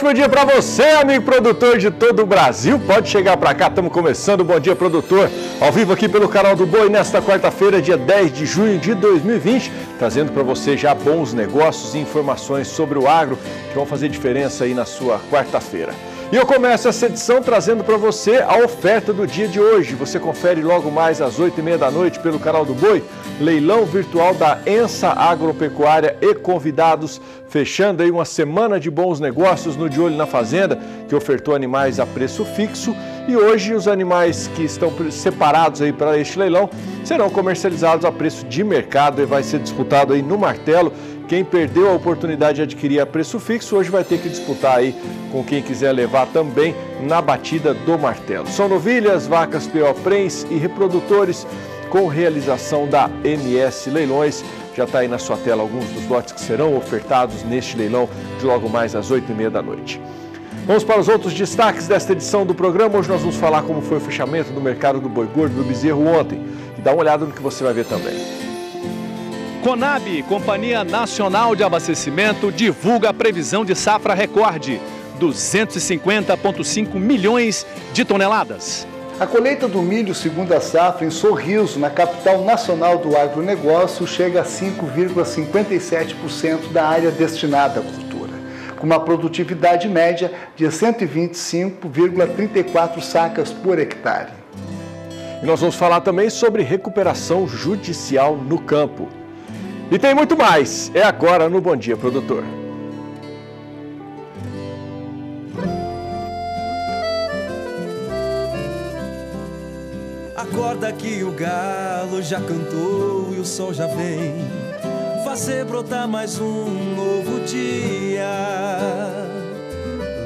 ótimo dia para você, amigo produtor de todo o Brasil. Pode chegar para cá, estamos começando o Bom Dia Produtor, ao vivo aqui pelo canal do Boi, nesta quarta-feira, dia 10 de junho de 2020, trazendo para você já bons negócios e informações sobre o agro que vão fazer diferença aí na sua quarta-feira. E eu começo essa edição trazendo para você a oferta do dia de hoje. Você confere logo mais às 8h30 da noite pelo canal do Boi, leilão virtual da Ensa Agropecuária e convidados, fechando aí uma semana de bons negócios no De Olho na Fazenda, que ofertou animais a preço fixo. E hoje os animais que estão separados aí para este leilão serão comercializados a preço de mercado e vai ser disputado aí no martelo. Quem perdeu a oportunidade de adquirir a preço fixo, hoje vai ter que disputar aí com quem quiser levar também na batida do martelo. São novilhas, vacas PO Prens e reprodutores com realização da MS Leilões. Já está aí na sua tela alguns dos lotes que serão ofertados neste leilão de logo mais às 8h30 da noite. Vamos para os outros destaques desta edição do programa. Hoje nós vamos falar como foi o fechamento do mercado do boi gordo do bezerro ontem. E dá uma olhada no que você vai ver também. Conab, Companhia Nacional de Abastecimento, divulga a previsão de safra recorde, 250,5 milhões de toneladas. A colheita do milho segunda safra em Sorriso, na capital nacional do agronegócio, chega a 5,57% da área destinada à cultura, com uma produtividade média de 125,34 sacas por hectare. E nós vamos falar também sobre recuperação judicial no campo. E tem muito mais, é agora no Bom Dia Produtor. Acorda que o galo já cantou e o sol já vem fazer brotar mais um novo dia.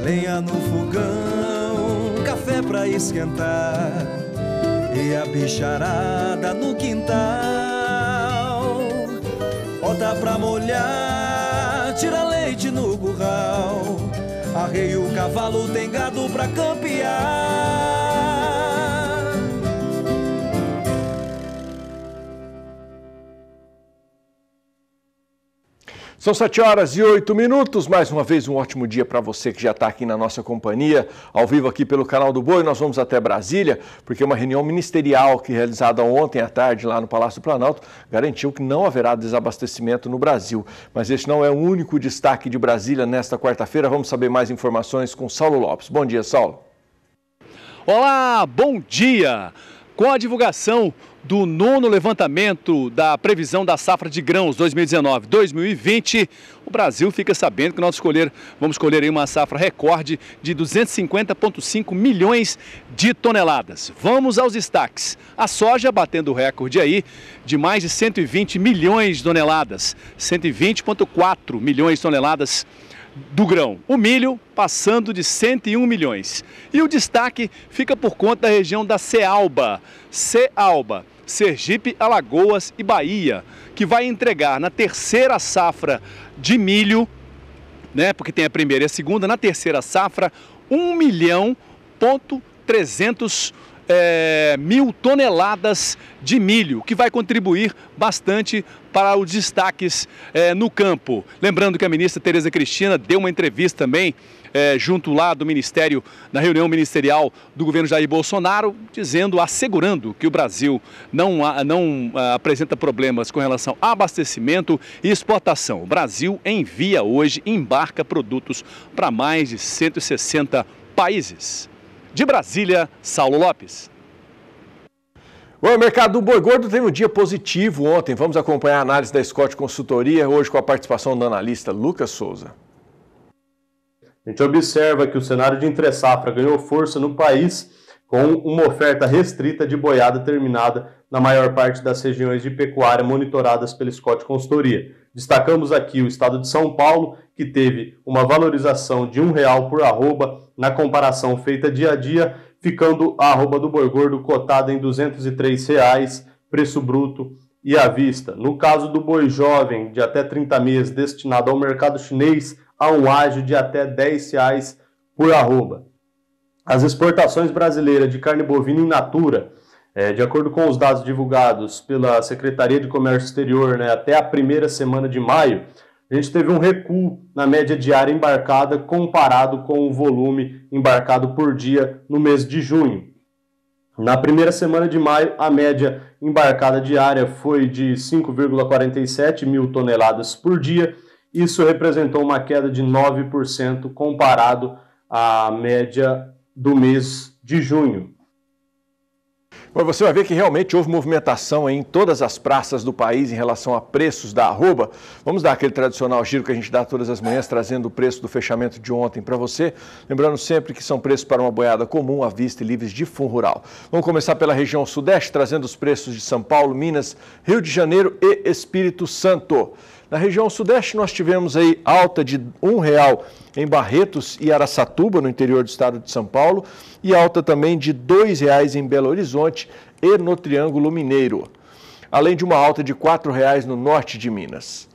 Lenha no fogão, café pra esquentar e a bicharada no quintal. Bota pra molhar, tira leite no curral, arreia o cavalo, tem gado pra campear. São 7h08, mais uma vez um ótimo dia para você que já está aqui na nossa companhia, ao vivo aqui pelo canal do Boi. Nós vamos até Brasília, porque uma reunião ministerial que realizada ontem à tarde lá no Palácio do Planalto garantiu que não haverá desabastecimento no Brasil. Mas este não é o único destaque de Brasília nesta quarta-feira. Vamos saber mais informações com Saulo Lopes. Bom dia, Saulo. Olá, bom dia! Com a divulgação do 9º levantamento da previsão da safra de grãos 2019-2020, o Brasil fica sabendo que nós vamos escolher aí uma safra recorde de 250,5 milhões de toneladas. Vamos aos destaques. A soja batendo o recorde aí de mais de 120 milhões de toneladas, 120,4 milhões de toneladas do grão. O milho passando de 101 milhões. E o destaque fica por conta da região da Cealba, Sergipe, Alagoas e Bahia, que vai entregar na terceira safra de milho, né, porque tem a primeira e a segunda, na terceira safra, 1.300.000 toneladas de milho, que vai contribuir bastante para os destaques no campo. Lembrando que a ministra Tereza Cristina deu uma entrevista também junto lá do Ministério, na reunião ministerial do governo Jair Bolsonaro, assegurando que o Brasil não apresenta problemas com relação a abastecimento e exportação. O Brasil embarca produtos para mais de 160 países. De Brasília, Saulo Lopes. O mercado do boi gordo teve um dia positivo ontem. Vamos acompanhar a análise da Scott Consultoria, hoje com a participação do analista Lucas Souza. A gente observa que o cenário de entre-safra ganhou força no país com uma oferta restrita de boiada terminada na maior parte das regiões de pecuária monitoradas pela Scott Consultoria. Destacamos aqui o estado de São Paulo, que teve uma valorização de R$1 por arroba na comparação feita dia a dia, ficando a arroba do boi gordo cotada em R$ 203, preço bruto e à vista. No caso do boi jovem, de até 30 meses, destinado ao mercado chinês, há um ágio de até R$10 por arroba. As exportações brasileiras de carne bovina in natura, de acordo com os dados divulgados pela Secretaria de Comércio Exterior, até a primeira semana de maio, a gente teve um recuo na média diária embarcada comparado com o volume embarcado por dia no mês de junho. Na primeira semana de maio, a média embarcada diária foi de 5,47 mil toneladas por dia. Isso representou uma queda de 9% comparado à média do mês de junho. Bom, você vai ver que realmente houve movimentação em todas as praças do país em relação a preços da arroba. Vamos dar aquele tradicional giro que a gente dá todas as manhãs, trazendo o preço do fechamento de ontem para você. Lembrando sempre que são preços para uma boiada comum, à vista e livres de fundo rural. Vamos começar pela região sudeste, trazendo os preços de São Paulo, Minas, Rio de Janeiro e Espírito Santo. Na região sudeste nós tivemos aí alta de R$1 em Barretos e Araçatuba, no interior do estado de São Paulo, e alta também de R$2 em Belo Horizonte e no Triângulo Mineiro, além de uma alta de R$4 no norte de Minas.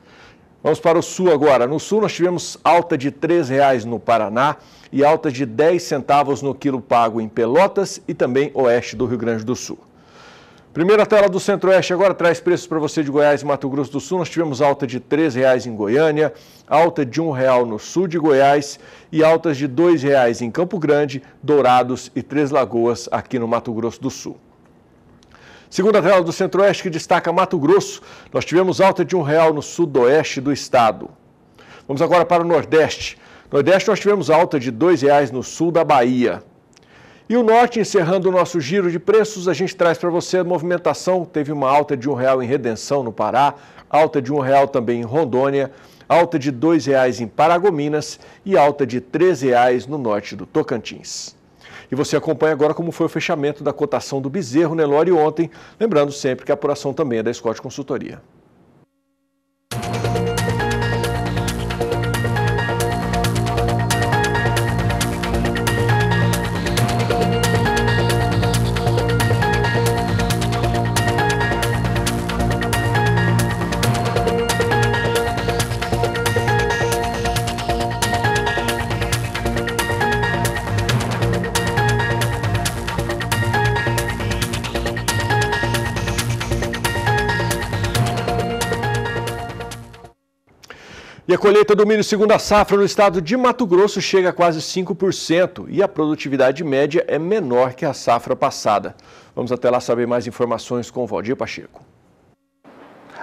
Vamos para o sul agora. No sul nós tivemos alta de R$3 no Paraná e alta de 10 centavos no quilo pago em Pelotas e também oeste do Rio Grande do Sul. Primeira tela do Centro-Oeste agora traz preços para você de Goiás e Mato Grosso do Sul. Nós tivemos alta de R$3 em Goiânia, alta de R$1 no sul de Goiás e altas de R$2 em Campo Grande, Dourados e Três Lagoas aqui no Mato Grosso do Sul. Segunda tela do Centro-Oeste que destaca Mato Grosso. Nós tivemos alta de R$1 no sudoeste do estado. Vamos agora para o Nordeste. No Nordeste nós tivemos alta de R$2 no sul da Bahia. E o norte, encerrando o nosso giro de preços, a gente traz para você a movimentação. Teve uma alta de R$1 em Redenção, no Pará, alta de R$1 também em Rondônia, alta de R$2 em Paragominas e alta de R$3 no norte do Tocantins. E você acompanha agora como foi o fechamento da cotação do bezerro Nelore ontem, lembrando sempre que a apuração também é da Scott Consultoria. E a colheita do milho segunda safra no estado de Mato Grosso chega a quase 5% e a produtividade média é menor que a safra passada. Vamos até lá saber mais informações com o Valdir Pacheco.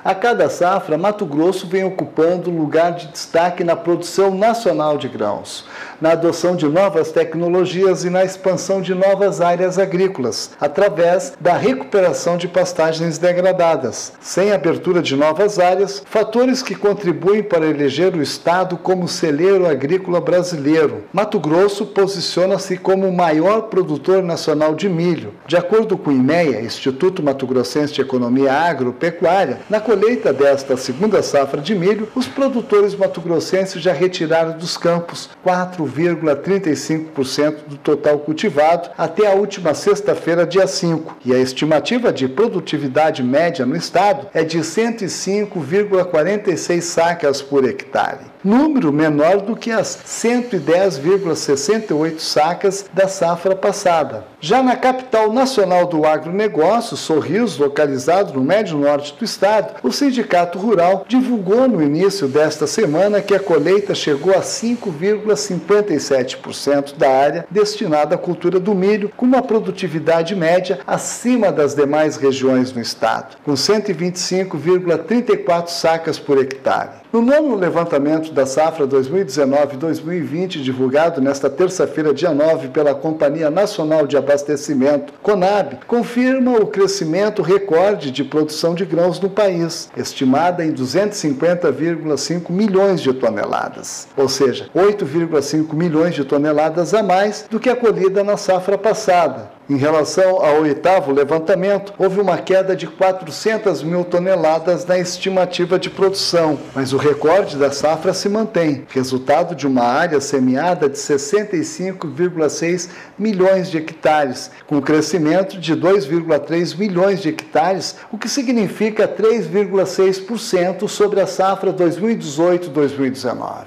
A cada safra, Mato Grosso vem ocupando lugar de destaque na produção nacional de grãos, na adoção de novas tecnologias e na expansão de novas áreas agrícolas, através da recuperação de pastagens degradadas. Sem abertura de novas áreas, fatores que contribuem para eleger o estado como celeiro agrícola brasileiro. Mato Grosso posiciona-se como o maior produtor nacional de milho. De acordo com o IMEA, Instituto Mato Grossense de Economia Agropecuária, na colheita desta segunda safra de milho, os produtores mato-grossenses já retiraram dos campos 4,35% do total cultivado até a última sexta-feira, dia 5, e a estimativa de produtividade média no estado é de 105,46 sacas por hectare, número menor do que as 110,68 sacas da safra passada. Já na capital nacional do agronegócio, Sorriso, localizado no médio norte do estado, o Sindicato Rural divulgou no início desta semana que a colheita chegou a 5,57% da área destinada à cultura do milho, com uma produtividade média acima das demais regiões do estado, com 125,34 sacas por hectare. No nono levantamento da safra 2019-2020, divulgado nesta terça-feira, dia 9, pela Companhia Nacional de Abastecimento, CONAB, confirma o crescimento recorde de produção de grãos no país, estimada em 250,5 milhões de toneladas, ou seja, 8,5 milhões de toneladas a mais do que a colhida na safra passada. Em relação ao oitavo levantamento, houve uma queda de 400 mil toneladas na estimativa de produção, mas o recorde da safra se mantém, resultado de uma área semeada de 65,6 milhões de hectares, com crescimento de 2,3 milhões de hectares, o que significa 3,6% sobre a safra 2018-2019.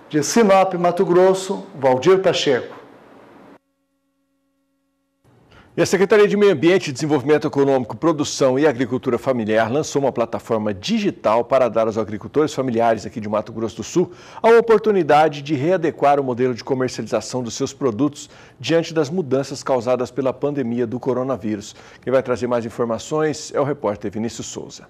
De Sinop, Mato Grosso, Valdir Pacheco. E a Secretaria de Meio Ambiente, Desenvolvimento Econômico, Produção e Agricultura Familiar lançou uma plataforma digital para dar aos agricultores familiares aqui de Mato Grosso do Sul a oportunidade de readequar o modelo de comercialização dos seus produtos diante das mudanças causadas pela pandemia do coronavírus. Quem vai trazer mais informações é o repórter Vinícius Souza.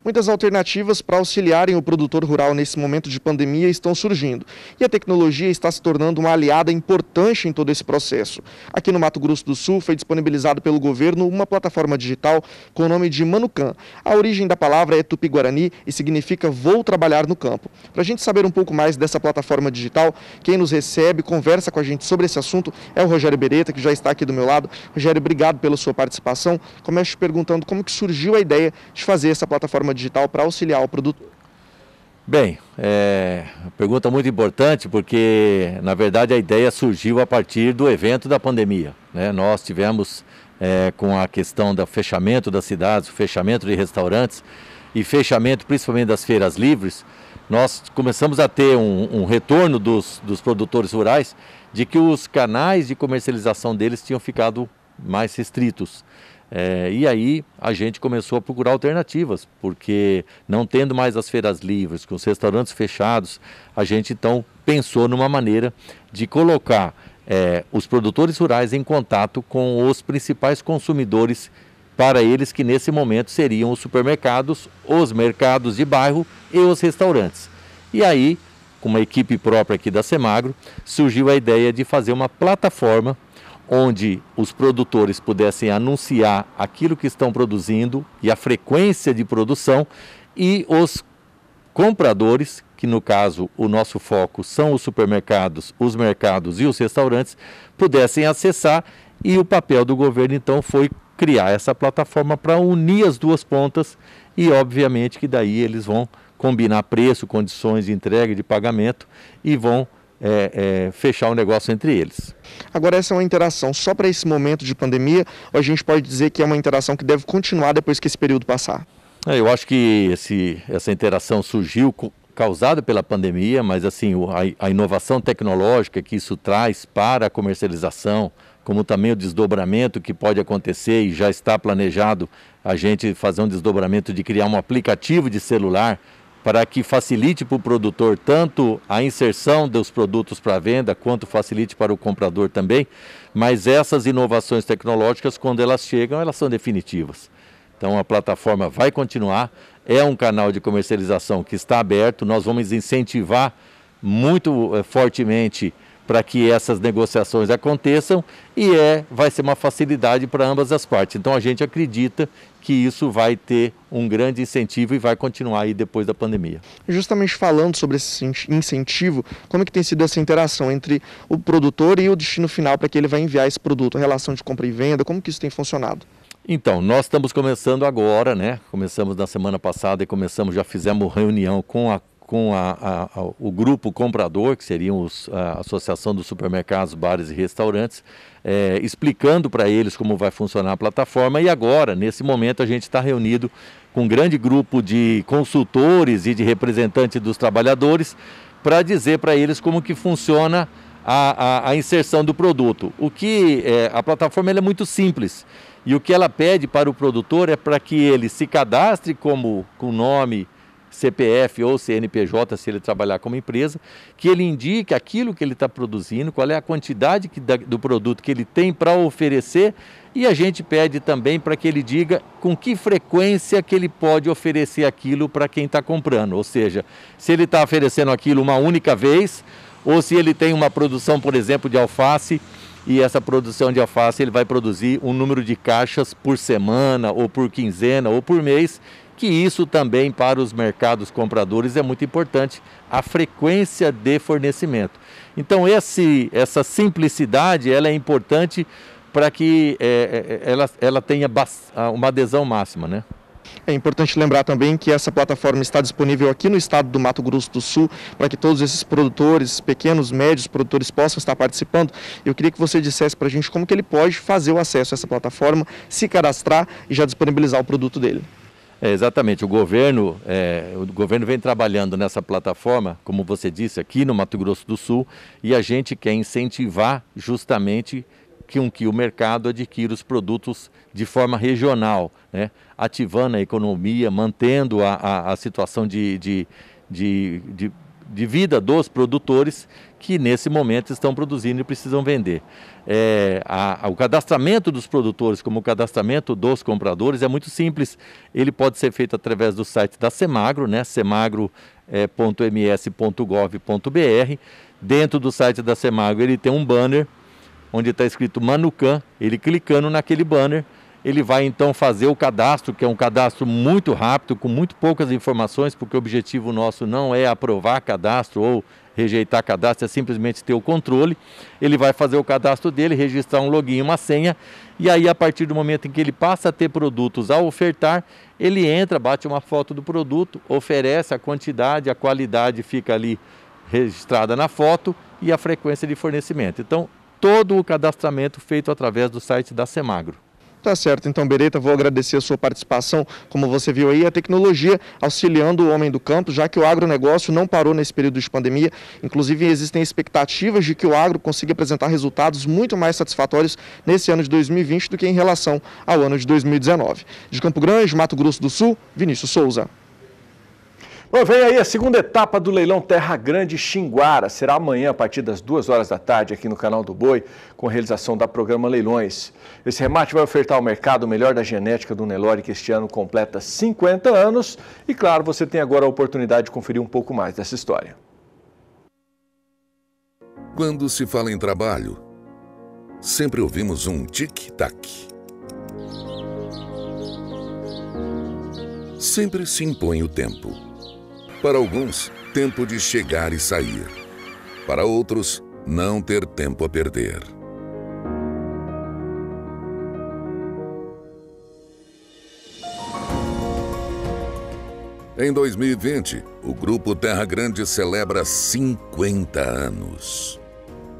Muitas alternativas para auxiliarem o produtor rural nesse momento de pandemia estão surgindo e a tecnologia está se tornando uma aliada importante em todo esse processo. Aqui no Mato Grosso do Sul foi disponibilizado pelo governo uma plataforma digital com o nome de Manucam. A origem da palavra é tupi-guarani e significa vou trabalhar no campo. Para a gente saber um pouco mais dessa plataforma digital, quem nos recebe, conversa com a gente sobre esse assunto é o Rogério Beretta, que já está aqui do meu lado. Rogério, obrigado pela sua participação. Começo te perguntando como que surgiu a ideia de fazer essa plataforma digital para auxiliar o produtor. Bem, pergunta muito importante porque, na verdade, a ideia surgiu a partir do evento da pandemia, né? Nós tivemos, com a questão do fechamento das cidades, o fechamento de restaurantes e fechamento principalmente das feiras livres, nós começamos a ter um retorno dos produtores rurais de que os canais de comercialização deles tinham ficado mais restritos. E aí a gente começou a procurar alternativas, porque não tendo mais as feiras livres, com os restaurantes fechados, a gente então pensou numa maneira de colocar os produtores rurais em contato com os principais consumidores para eles, que nesse momento seriam os supermercados, os mercados de bairro e os restaurantes. E aí, com uma equipe própria aqui da Semagro, surgiu a ideia de fazer uma plataforma onde os produtores pudessem anunciar aquilo que estão produzindo e a frequência de produção, e os compradores, que no caso o nosso foco são os supermercados, os mercados e os restaurantes, pudessem acessar. E o papel do governo então foi criar essa plataforma para unir as duas pontas, e obviamente que daí eles vão combinar preço, condições de entrega e de pagamento e vão fechar o negócio entre eles. Agora, essa é uma interação só para esse momento de pandemia, ou a gente pode dizer que é uma interação que deve continuar depois que esse período passar? Eu acho que essa interação surgiu causada pela pandemia, mas assim, a inovação tecnológica que isso traz para a comercialização, como também o desdobramento que pode acontecer, e já está planejado a gente fazer um desdobramento de criar um aplicativo de celular para que facilite para o produtor tanto a inserção dos produtos para venda, quanto facilite para o comprador também. Mas essas inovações tecnológicas, quando elas chegam, elas são definitivas. Então a plataforma vai continuar, é um canal de comercialização que está aberto, nós vamos incentivar muito fortemente para que essas negociações aconteçam, e vai ser uma facilidade para ambas as partes. Então a gente acredita que isso vai ter um grande incentivo e vai continuar aí depois da pandemia. Justamente falando sobre esse incentivo, como é que tem sido essa interação entre o produtor e o destino final para que ele vai enviar esse produto, a relação de compra e venda, como que isso tem funcionado? Então, nós estamos começando agora, né? Começamos na semana passada e já fizemos reunião com o grupo comprador, que seriam a Associação dos Supermercados, Bares e Restaurantes, explicando para eles como vai funcionar a plataforma. E agora, nesse momento, a gente está reunido com um grande grupo de consultores e de representantes dos trabalhadores para dizer para eles como que funciona a inserção do produto. A plataforma é muito simples, e o que ela pede para o produtor é para que ele se cadastre com nome, CPF ou CNPJ, se ele trabalhar como empresa, que ele indique aquilo que ele está produzindo, qual é a quantidade do produto que ele tem para oferecer, e a gente pede também para que ele diga com que frequência que ele pode oferecer aquilo para quem está comprando, ou seja, se ele está oferecendo aquilo uma única vez, ou se ele tem uma produção, por exemplo, de alface, e essa produção de alface ele vai produzir um número de caixas por semana, ou por quinzena, ou por mês, que isso também para os mercados compradores é muito importante, a frequência de fornecimento. Então essa simplicidade ela é importante para que ela tenha uma adesão máxima, né? É importante lembrar também que essa plataforma está disponível aqui no estado do Mato Grosso do Sul, para que todos esses produtores, pequenos, médios produtores, possam estar participando. Eu queria que você dissesse para a gente como que ele pode fazer o acesso a essa plataforma, se cadastrar e já disponibilizar o produto dele. Exatamente, o governo vem trabalhando nessa plataforma, como você disse, aqui no Mato Grosso do Sul, e a gente quer incentivar justamente com que o mercado adquira os produtos de forma regional, né? Ativando a economia, mantendo a situação de vida dos produtores que nesse momento estão produzindo e precisam vender. O cadastramento dos produtores, como o cadastramento dos compradores, é muito simples. Ele pode ser feito através do site da Semagro, né? semagro.ms.gov.br. Dentro do site da Semagro ele tem um banner onde está escrito Manucan. Ele clicando naquele banner, ele vai então fazer o cadastro, que é um cadastro muito rápido, com muito poucas informações, porque o objetivo nosso não é aprovar cadastro ou rejeitar cadastro, é simplesmente ter o controle. Ele vai fazer o cadastro dele, registrar um login e uma senha, e aí a partir do momento em que ele passa a ter produtos a ofertar, ele entra, bate uma foto do produto, oferece a quantidade, a qualidade fica ali registrada na foto e a frequência de fornecimento. Então, todo o cadastramento feito através do site da Semagro. Tá certo, então, Beretta, vou agradecer a sua participação. Como você viu aí, a tecnologia auxiliando o homem do campo, já que o agronegócio não parou nesse período de pandemia. Inclusive, existem expectativas de que o agro consiga apresentar resultados muito mais satisfatórios nesse ano de 2020 do que em relação ao ano de 2019. De Campo Grande, Mato Grosso do Sul, Vinícius Souza. Bom, vem aí a segunda etapa do leilão Terra Grande Xinguara. Será amanhã a partir das 2 horas da tarde aqui no Canal do Boi, com a realização da programa Leilões. Esse remate vai ofertar ao mercado o melhor da genética do Nelore, que este ano completa 50 anos. E claro, você tem agora a oportunidade de conferir um pouco mais dessa história. Quando se fala em trabalho, sempre ouvimos um tic-tac. Sempre se impõe o tempo. Para alguns, tempo de chegar e sair. Para outros, não ter tempo a perder. Em 2020, o Grupo Terra Grande celebra 50 anos.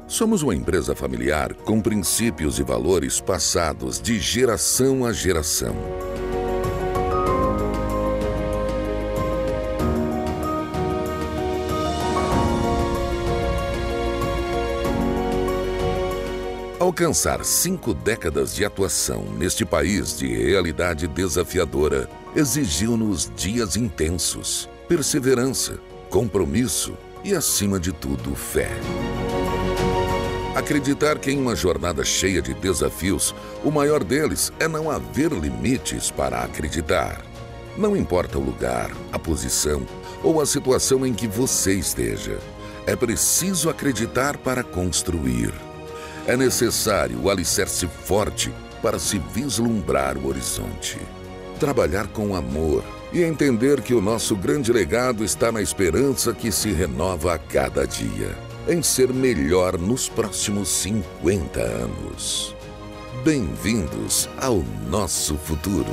Somos uma empresa familiar com princípios e valores passados de geração a geração. Alcançar 5 décadas de atuação neste país de realidade desafiadora exigiu-nos dias intensos, perseverança, compromisso e, acima de tudo, fé. Acreditar que em uma jornada cheia de desafios, o maior deles é não haver limites para acreditar. Não importa o lugar, a posição ou a situação em que você esteja, é preciso acreditar para construir. É necessário o alicerce forte para se vislumbrar o horizonte. Trabalhar com amor e entender que o nosso grande legado está na esperança que se renova a cada dia, em ser melhor nos próximos 50 anos. Bem-vindos ao nosso futuro.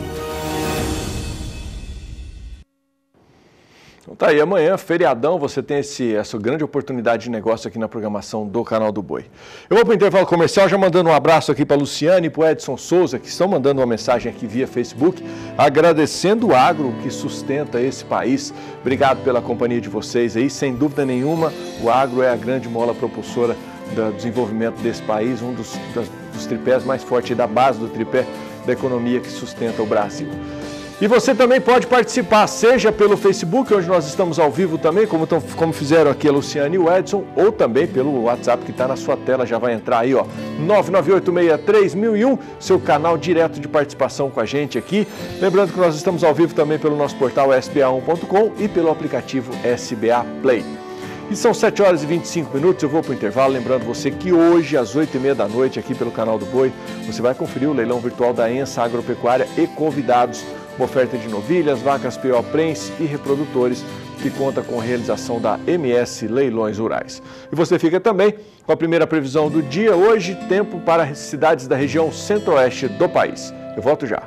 Então tá aí, amanhã, feriadão, você tem essa grande oportunidade de negócio aqui na programação do Canal do Boi. Eu vou para o intervalo comercial, já mandando um abraço aqui para a Luciane e para o Edson Souza, que estão mandando uma mensagem aqui via Facebook, agradecendo o agro que sustenta esse país. Obrigado pela companhia de vocês aí, sem dúvida nenhuma, o agro é a grande mola propulsora do desenvolvimento desse país, um dos tripés mais fortes, da base do tripé da economia que sustenta o Brasil. E você também pode participar, seja pelo Facebook, onde nós estamos ao vivo também, como fizeram aqui a Luciane e o Edson, ou também pelo WhatsApp que está na sua tela, já vai entrar aí, ó, 998631001, seu canal direto de participação com a gente aqui. Lembrando que nós estamos ao vivo também pelo nosso portal sba1.com e pelo aplicativo SBA Play. E são 7 horas e 25 minutos, eu vou para o intervalo, lembrando você que hoje, às 8h30 da noite, aqui pelo Canal do Boi, você vai conferir o leilão virtual da ENSA Agropecuária e convidados. Uma oferta de novilhas, vacas PO Prens e reprodutores que conta com a realização da MS Leilões Rurais. E você fica também com a primeira previsão do dia hoje, tempo para as cidades da região centro-oeste do país. Eu volto já.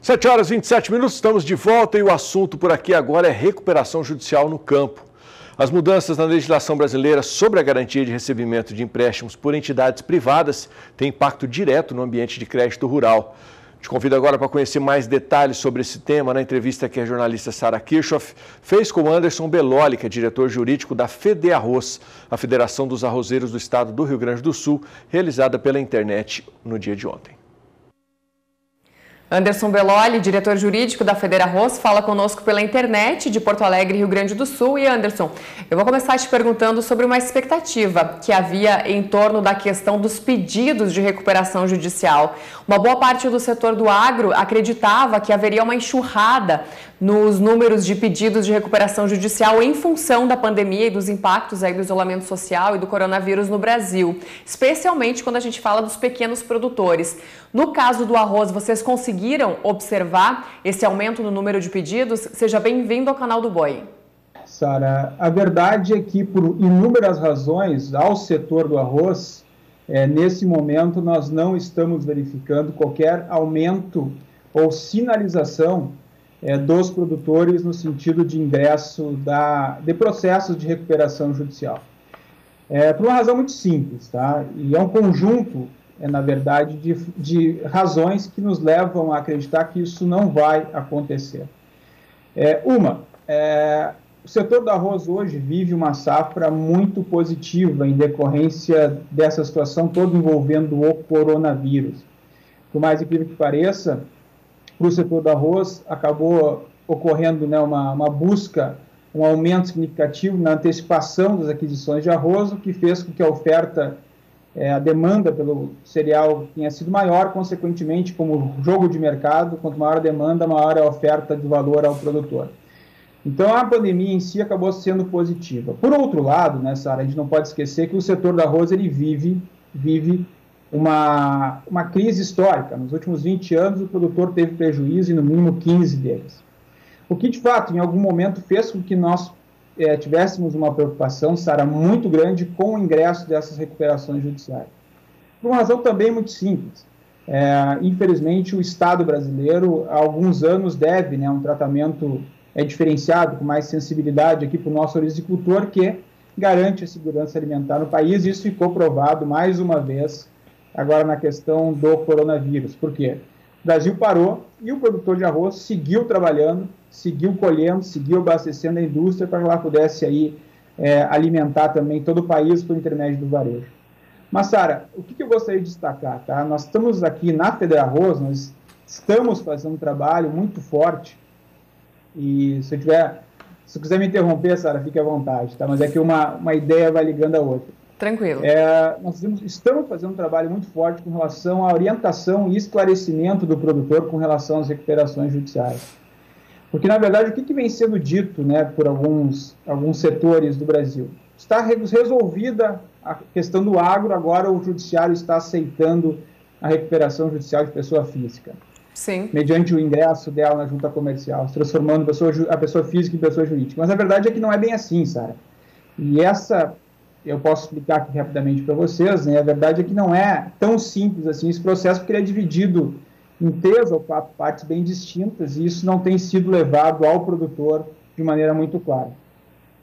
Sete horas e 27 minutos, estamos de volta e o assunto por aqui agora é recuperação judicial no campo. As mudanças na legislação brasileira sobre a garantia de recebimento de empréstimos por entidades privadas têm impacto direto no ambiente de crédito rural. Te convido agora para conhecer mais detalhes sobre esse tema na entrevista que a jornalista Sara Kirchhoff fez com o Anderson Beloli, que é diretor jurídico da FEDEARROZ, a Federação dos Arrozeiros do Estado do Rio Grande do Sul, realizada pela internet no dia de ontem. Anderson Beloli, diretor jurídico da FEDEARROZ, fala conosco pela internet de Porto Alegre, Rio Grande do Sul. E Anderson, eu vou começar te perguntando sobre uma expectativa que havia em torno da questão dos pedidos de recuperação judicial. Uma boa parte do setor do agro acreditava que haveria uma enxurrada nos números de pedidos de recuperação judicial em função da pandemia e dos impactos aí do isolamento social e do coronavírus no Brasil, especialmente quando a gente fala dos pequenos produtores. No caso do arroz, vocês conseguiram observar esse aumento no número de pedidos? Seja bem-vindo ao canal do Boi. Sara, a verdade é que, por inúmeras razões, ao setor do arroz, nesse momento nós não estamos verificando qualquer aumento ou sinalização dos produtores no sentido de ingresso de processos de recuperação judicial. Por uma razão muito simples, tá? E é um conjunto, na verdade, de razões que nos levam a acreditar que isso não vai acontecer. O setor do arroz hoje vive uma safra muito positiva em decorrência dessa situação toda envolvendo o coronavírus. Por mais incrível que pareça, para o setor do arroz acabou ocorrendo uma busca, um aumento significativo na antecipação das aquisições de arroz, o que fez com que a oferta, a demanda pelo cereal tenha sido maior, consequentemente, como jogo de mercado, quanto maior a demanda, maior a oferta de valor ao produtor. Então, a pandemia em si acabou sendo positiva. Por outro lado, Sara, a gente não pode esquecer que o setor do arroz ele vive uma crise histórica. Nos últimos 20 anos, o produtor teve prejuízo em no mínimo 15 deles. O que, de fato, em algum momento fez com que nós tivéssemos uma preocupação, Sara, muito grande com o ingresso dessas recuperações judiciais. Por uma razão também muito simples. Infelizmente, o Estado brasileiro, há alguns anos, deve um tratamento diferenciado, com mais sensibilidade aqui para o nosso agricultor, que garante a segurança alimentar no país. Isso ficou provado mais uma vez agora na questão do coronavírus. Por quê? O Brasil parou e o produtor de arroz seguiu trabalhando, seguiu colhendo, seguiu abastecendo a indústria para que ela pudesse aí, alimentar também todo o país por intermédio do varejo. Mas, Sara, o que eu gostaria de destacar? Tá? Nós estamos aqui na FEDEARROZ, nós estamos fazendo um trabalho muito forte e se quiser me interromper, Sara, fique à vontade, tá? Mas é que uma ideia vai ligando a outra. Tranquilo. Nós estamos fazendo um trabalho muito forte com relação à orientação e esclarecimento do produtor com relação às recuperações judiciais. Porque, na verdade, o que vem sendo dito por alguns setores do Brasil? Está resolvida a questão do agro, agora o judiciário está aceitando a recuperação judicial de pessoa física. Sim. Mediante o ingresso dela na junta comercial, se transformando a pessoa física em pessoa jurídica. Mas a verdade é que não é bem assim, Sara. E eu posso explicar aqui rapidamente para vocês, a verdade é que não é tão simples assim esse processo, porque ele é dividido em 3 ou 4 partes bem distintas, e isso não tem sido levado ao produtor de maneira muito clara.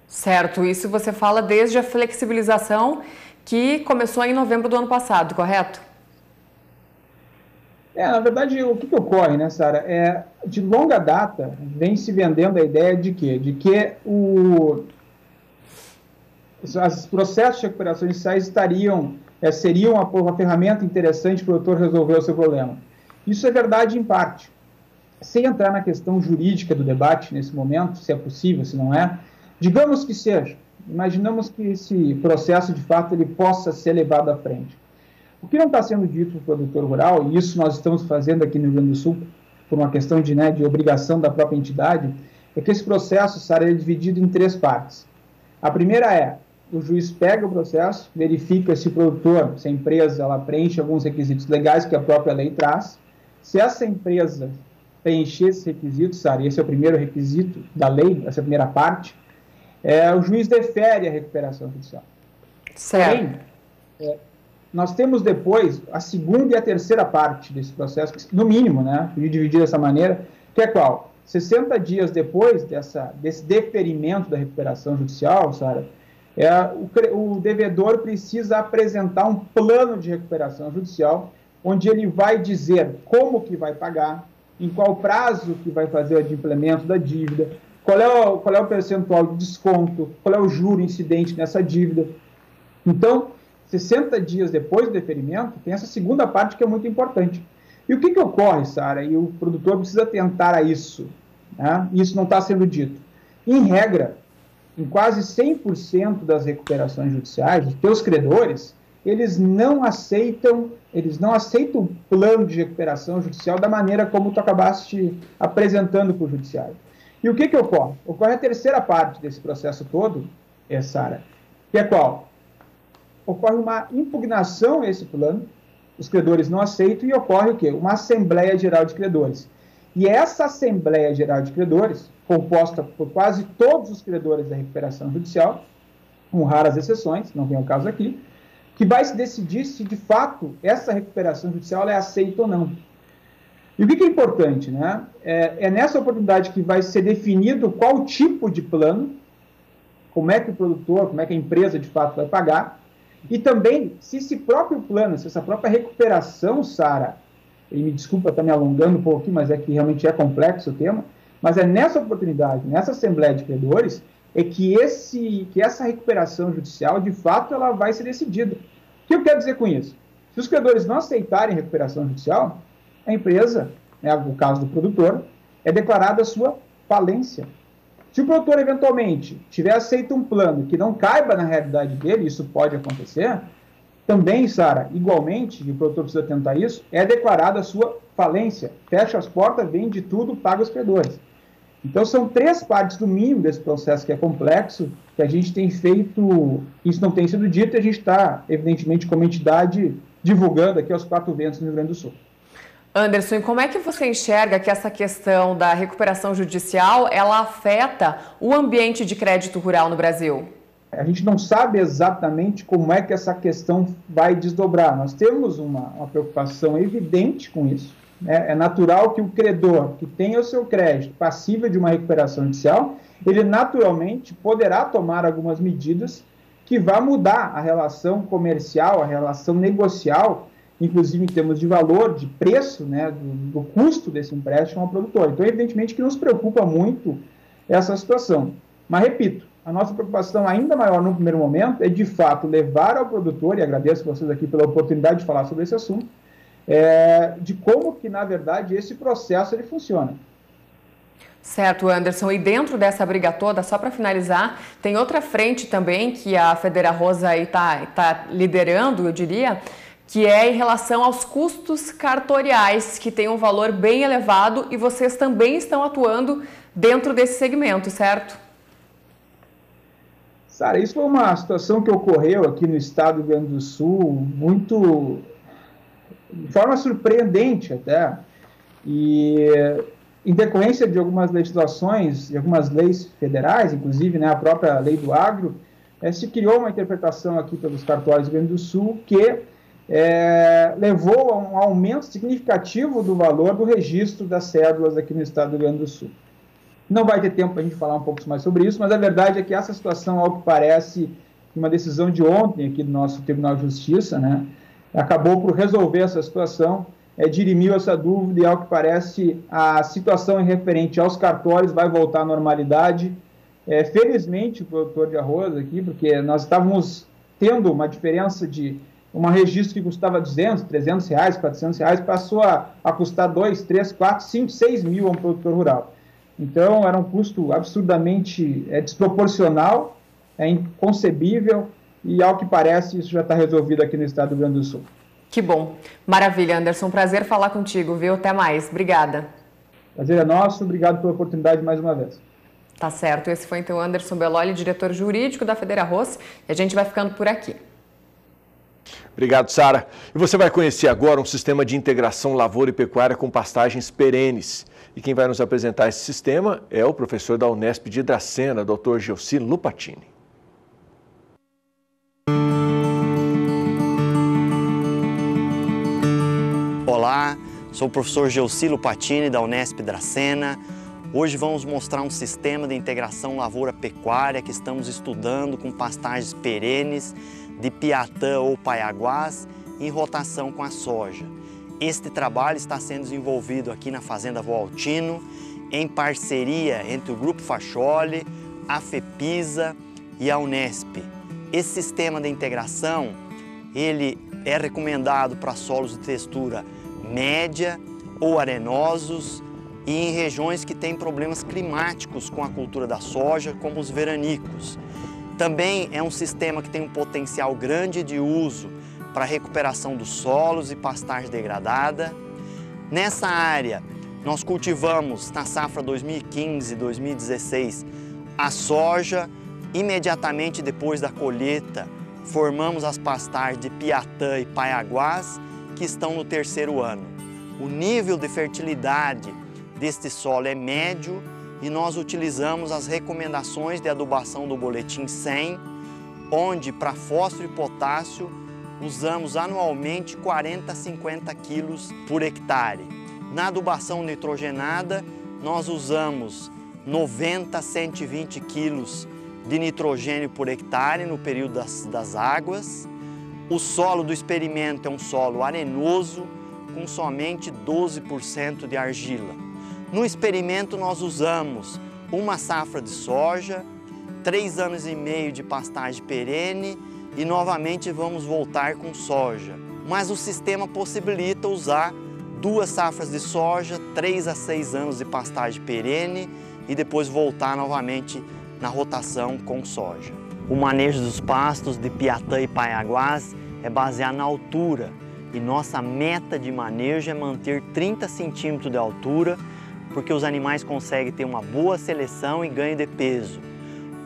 Certo, isso você fala desde a flexibilização que começou em novembro do ano passado, correto? Na verdade, o que ocorre, Sara? De longa data, vem se vendendo a ideia de quê? De que os processos de recuperação judiciais seriam uma ferramenta interessante para o produtor resolver o seu problema. Isso é verdade em parte. Sem entrar na questão jurídica do debate nesse momento, se é possível, se não é, digamos que seja. Imaginamos que esse processo, de fato, ele possa ser levado à frente. O que não está sendo dito para o produtor rural, e isso nós estamos fazendo aqui no Rio Grande do Sul, por uma questão de obrigação da própria entidade, é que esse processo, Sara, é dividido em 3 partes. A primeira o juiz pega o processo, verifica se o produtor, se a empresa, ela preenche alguns requisitos legais que a própria lei traz. Se essa empresa preencher esses requisitos, Sara, e esse é o primeiro requisito da lei, essa é a primeira parte, o juiz defere a recuperação judicial. Certo. Porém, nós temos depois a segunda e a terceira parte desse processo, no mínimo, dividir dessa maneira, que é qual? 60 dias depois desse deferimento da recuperação judicial, Sara, o devedor precisa apresentar um plano de recuperação judicial, onde ele vai dizer como que vai pagar, em qual prazo que vai fazer o adimplemento da dívida, qual é o percentual de desconto, qual é o juro incidente nessa dívida. Então, 60 dias depois do deferimento, tem essa segunda parte que é muito importante. E o que ocorre, Sara? E o produtor precisa atentar a isso, né? Isso não está sendo dito. Em regra, em quase 100% das recuperações judiciais, os teus credores, eles não aceitam o plano de recuperação judicial da maneira como tu acabaste apresentando para o judiciário. E o que ocorre? Ocorre a terceira parte desse processo todo, Sara, que é qual? Ocorre uma impugnação a esse plano, os credores não aceitam, e ocorre o quê? Uma Assembleia Geral de Credores. E essa Assembleia Geral de Credores, composta por quase todos os credores da recuperação judicial, com raras exceções, não vem ao caso aqui, que vai se decidir se, de fato, essa recuperação judicial é aceita ou não. E o que é importante, né? É nessa oportunidade que vai ser definido qual tipo de plano, como é que o produtor, como é que a empresa, de fato, vai pagar, e também se esse próprio plano, se essa própria recuperação, Sara, e me desculpa estar me alongando um pouquinho, mas é que realmente é complexo o tema, mas é nessa oportunidade, nessa Assembleia de Credores, é que essa recuperação judicial, de fato, ela vai ser decidida. O que eu quero dizer com isso? Se os credores não aceitarem recuperação judicial, a empresa, né, no caso do produtor, é declarada a sua falência. Se o produtor, eventualmente, tiver aceito um plano que não caiba na realidade dele, isso pode acontecer, também, Sara, igualmente, e o produtor precisa atentar a isso, é declarada a sua falência. Fecha as portas, vende tudo, paga os credores. Então, são 3 partes do mínimo desse processo que é complexo, que a gente tem feito, isso não tem sido dito, e a gente está, evidentemente, como entidade, divulgando aqui aos 4 ventos no Rio Grande do Sul. Anderson, e como é que você enxerga que essa questão da recuperação judicial, ela afeta o ambiente de crédito rural no Brasil? A gente não sabe exatamente como é que essa questão vai desdobrar. Nós temos uma preocupação evidente com isso. É natural que o credor que tenha o seu crédito passível de uma recuperação judicial, ele naturalmente poderá tomar algumas medidas que vão mudar a relação comercial, a relação negocial, inclusive em termos de valor, de preço, né, do custo desse empréstimo ao produtor. Então, evidentemente que nos preocupa muito essa situação. Mas, repito, a nossa preocupação ainda maior no primeiro momento é, de fato, levar ao produtor, e agradeço a vocês aqui pela oportunidade de falar sobre esse assunto, de como que, na verdade, esse processo ele funciona. Certo, Anderson. E dentro dessa briga toda, só para finalizar, tem outra frente também que a FederaRoz está liderando, eu diria, que é em relação aos custos cartoriais, que tem um valor bem elevado e vocês também estão atuando dentro desse segmento, certo? Sara, isso foi uma situação que ocorreu aqui no estado do Rio Grande do Sul, de forma surpreendente até, e em decorrência de algumas legislações, de algumas leis federais, inclusive, né, a própria lei do agro, se criou uma interpretação aqui pelos cartórios do Rio Grande do Sul que levou a um aumento significativo do valor do registro das cédulas aqui no estado do Rio Grande do Sul. Não vai ter tempo para a gente falar um pouco mais sobre isso, mas a verdade é que essa situação, ao que parece, uma decisão de ontem aqui do nosso Tribunal de Justiça, né, acabou por resolver essa situação, dirimiu essa dúvida e, ao que parece, a situação referente aos cartórios vai voltar à normalidade. Felizmente, o produtor de arroz aqui, porque nós estávamos tendo uma diferença de um registro que custava 200, 300 reais, 400 reais, passou a custar 2, 3, 4, 5, 6 mil a um produtor rural. Então, era um custo absurdamente desproporcional, inconcebível, e, ao que parece, isso já está resolvido aqui no estado do Rio Grande do Sul. Que bom. Maravilha, Anderson. Prazer falar contigo, viu? Até mais. Obrigada. Prazer é nosso. Obrigado pela oportunidade mais uma vez. Tá certo. Esse foi, então, Anderson Belloli, diretor jurídico da FederaRoz, e a gente vai ficando por aqui. Obrigado, Sara. E você vai conhecer agora um sistema de integração lavoura e pecuária com pastagens perenes. E quem vai nos apresentar esse sistema é o professor da Unesp de Dracena, Dr. Gelsi Lupatini. Olá, sou o professor Gelsi Lupatini da Unesp Dracena. Hoje vamos mostrar um sistema de integração lavoura-pecuária que estamos estudando com pastagens perenes de piatã ou paiaguás em rotação com a soja. Este trabalho está sendo desenvolvido aqui na Fazenda Voaltino, em parceria entre o Grupo Facholi, a FEPISA e a Unesp. Esse sistema de integração, ele é recomendado para solos de textura média ou arenosos e em regiões que têm problemas climáticos com a cultura da soja, como os veranicos. Também é um sistema que tem um potencial grande de uso para a recuperação dos solos e pastagem degradada. Nessa área, nós cultivamos na safra 2015-2016 a soja. Imediatamente depois da colheita, formamos as pastagens de piatã e paiaguás que estão no 3º ano. O nível de fertilidade deste solo é médio e nós utilizamos as recomendações de adubação do Boletim 100, onde para fósforo e potássio usamos anualmente 40 a 50 quilos por hectare. Na adubação nitrogenada, nós usamos 90 a 120 quilos de nitrogênio por hectare no período das águas. O solo do experimento é um solo arenoso, com somente 12% de argila. No experimento nós usamos uma safra de soja, 3 anos e meio de pastagem perene e novamente vamos voltar com soja. Mas o sistema possibilita usar 2 safras de soja, 3 a 6 anos de pastagem perene e depois voltar novamente na rotação com soja. O manejo dos pastos de piatã e paiaguás é baseado na altura e nossa meta de manejo é manter 30 centímetros de altura, porque os animais conseguem ter uma boa seleção e ganho de peso.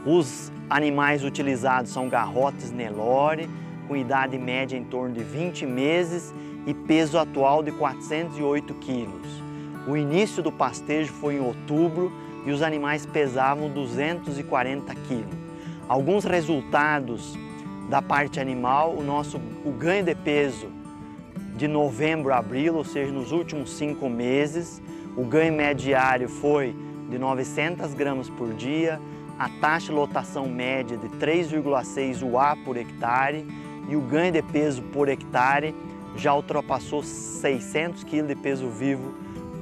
Os animais utilizados são garrotes Nelore, com idade média em torno de 20 meses e peso atual de 408 quilos. O início do pastejo foi em outubro e os animais pesavam 240 quilos. Alguns resultados da parte animal, o ganho de peso de novembro a abril, ou seja, nos últimos 5 meses, o ganho mediário foi de 900 gramas por dia, a taxa de lotação média de 3,6 UA por hectare e o ganho de peso por hectare já ultrapassou 600 kg de peso vivo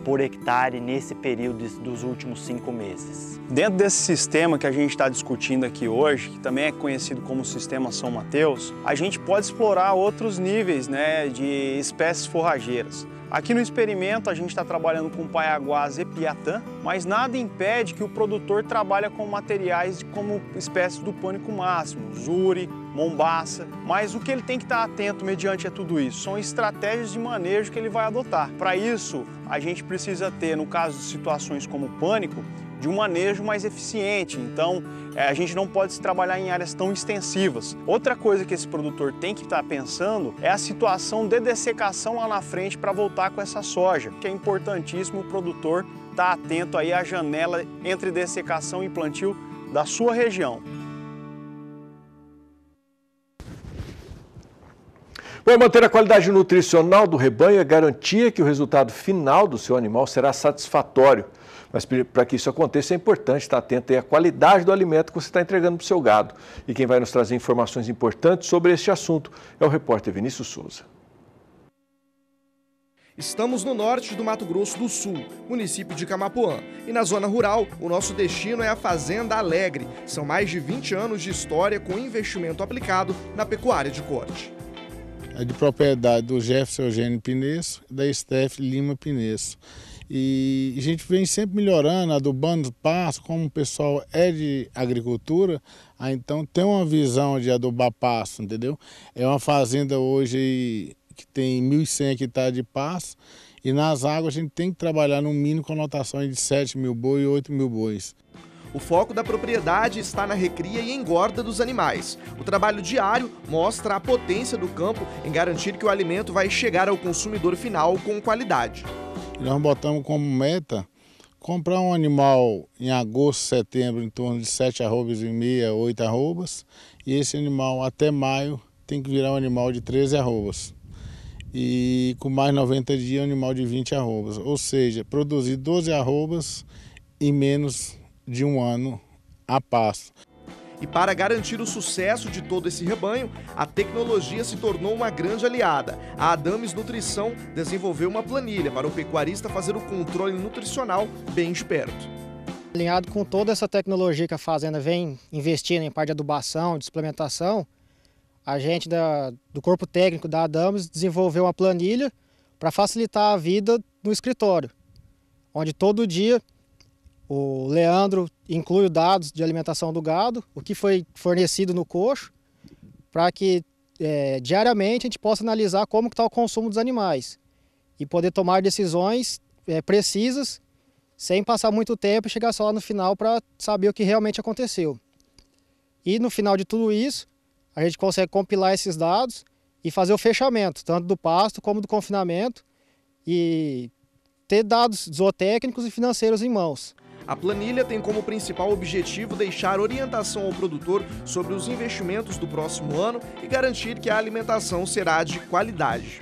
por hectare nesse período dos últimos 5 meses. Dentro desse sistema que a gente está discutindo aqui hoje, que também é conhecido como Sistema São Mateus, a gente pode explorar outros níveis, né, de espécies forrageiras. Aqui no experimento a gente está trabalhando com paiaguás e piatã, mas nada impede que o produtor trabalhe com materiais como espécies do pânico máximo, zuri, mombaça, mas o que ele tem que estar atento mediante a tudo isso são estratégias de manejo que ele vai adotar. Para isso, a gente precisa ter, no caso de situações como pânico, de um manejo mais eficiente, então a gente não pode trabalhar em áreas tão extensivas. Outra coisa que esse produtor tem que estar pensando é a situação de dessecação lá na frente para voltar com essa soja, que é importantíssimo o produtor estar atento aí à janela entre dessecação e plantio da sua região. Bom, manter a qualidade nutricional do rebanho é garantia que o resultado final do seu animal será satisfatório. Mas para que isso aconteça é importante estar atento à qualidade do alimento que você está entregando para o seu gado. E quem vai nos trazer informações importantes sobre este assunto é o repórter Vinícius Souza. Estamos no norte do Mato Grosso do Sul, município de Camapuã. E na zona rural, o nosso destino é a Fazenda Alegre. São mais de 20 anos de história com investimento aplicado na pecuária de corte. É de propriedade do Jefferson Eugênio Pinesso e da Steph Lima Pinesso. E a gente vem sempre melhorando, adubando pasto, como o pessoal é de agricultura, então tem uma visão de adubar pasto, entendeu? É uma fazenda hoje que tem 1.100 hectares de pasto e nas águas a gente tem que trabalhar no mínimo com notações de 7.000 bois e 8.000 bois. O foco da propriedade está na recria e engorda dos animais. O trabalho diário mostra a potência do campo em garantir que o alimento vai chegar ao consumidor final com qualidade. Nós botamos como meta comprar um animal em agosto, setembro, em torno de 7 arrobas e meia, 8 arrobas. E esse animal até maio tem que virar um animal de 13 arrobas. E com mais 90 dias, um animal de 20 arrobas. Ou seja, produzir 12 arrobas em menos de um ano a pasto. E para garantir o sucesso de todo esse rebanho, a tecnologia se tornou uma grande aliada. A Addames Nutrição desenvolveu uma planilha para o pecuarista fazer o controle nutricional bem de perto. Alinhado com toda essa tecnologia que a fazenda vem investindo em parte de adubação, de suplementação, a gente do corpo técnico da Addames desenvolveu uma planilha para facilitar a vida no escritório, onde todo dia o Leandro inclui os dados de alimentação do gado, o que foi fornecido no coxo, para que diariamente a gente possa analisar como está o consumo dos animais e poder tomar decisões precisas, sem passar muito tempo e chegar só lá no final para saber o que realmente aconteceu. E no final de tudo isso, a gente consegue compilar esses dados e fazer o fechamento, tanto do pasto como do confinamento, e ter dados zootécnicos e financeiros em mãos. A planilha tem como principal objetivo deixar orientação ao produtor sobre os investimentos do próximo ano e garantir que a alimentação será de qualidade.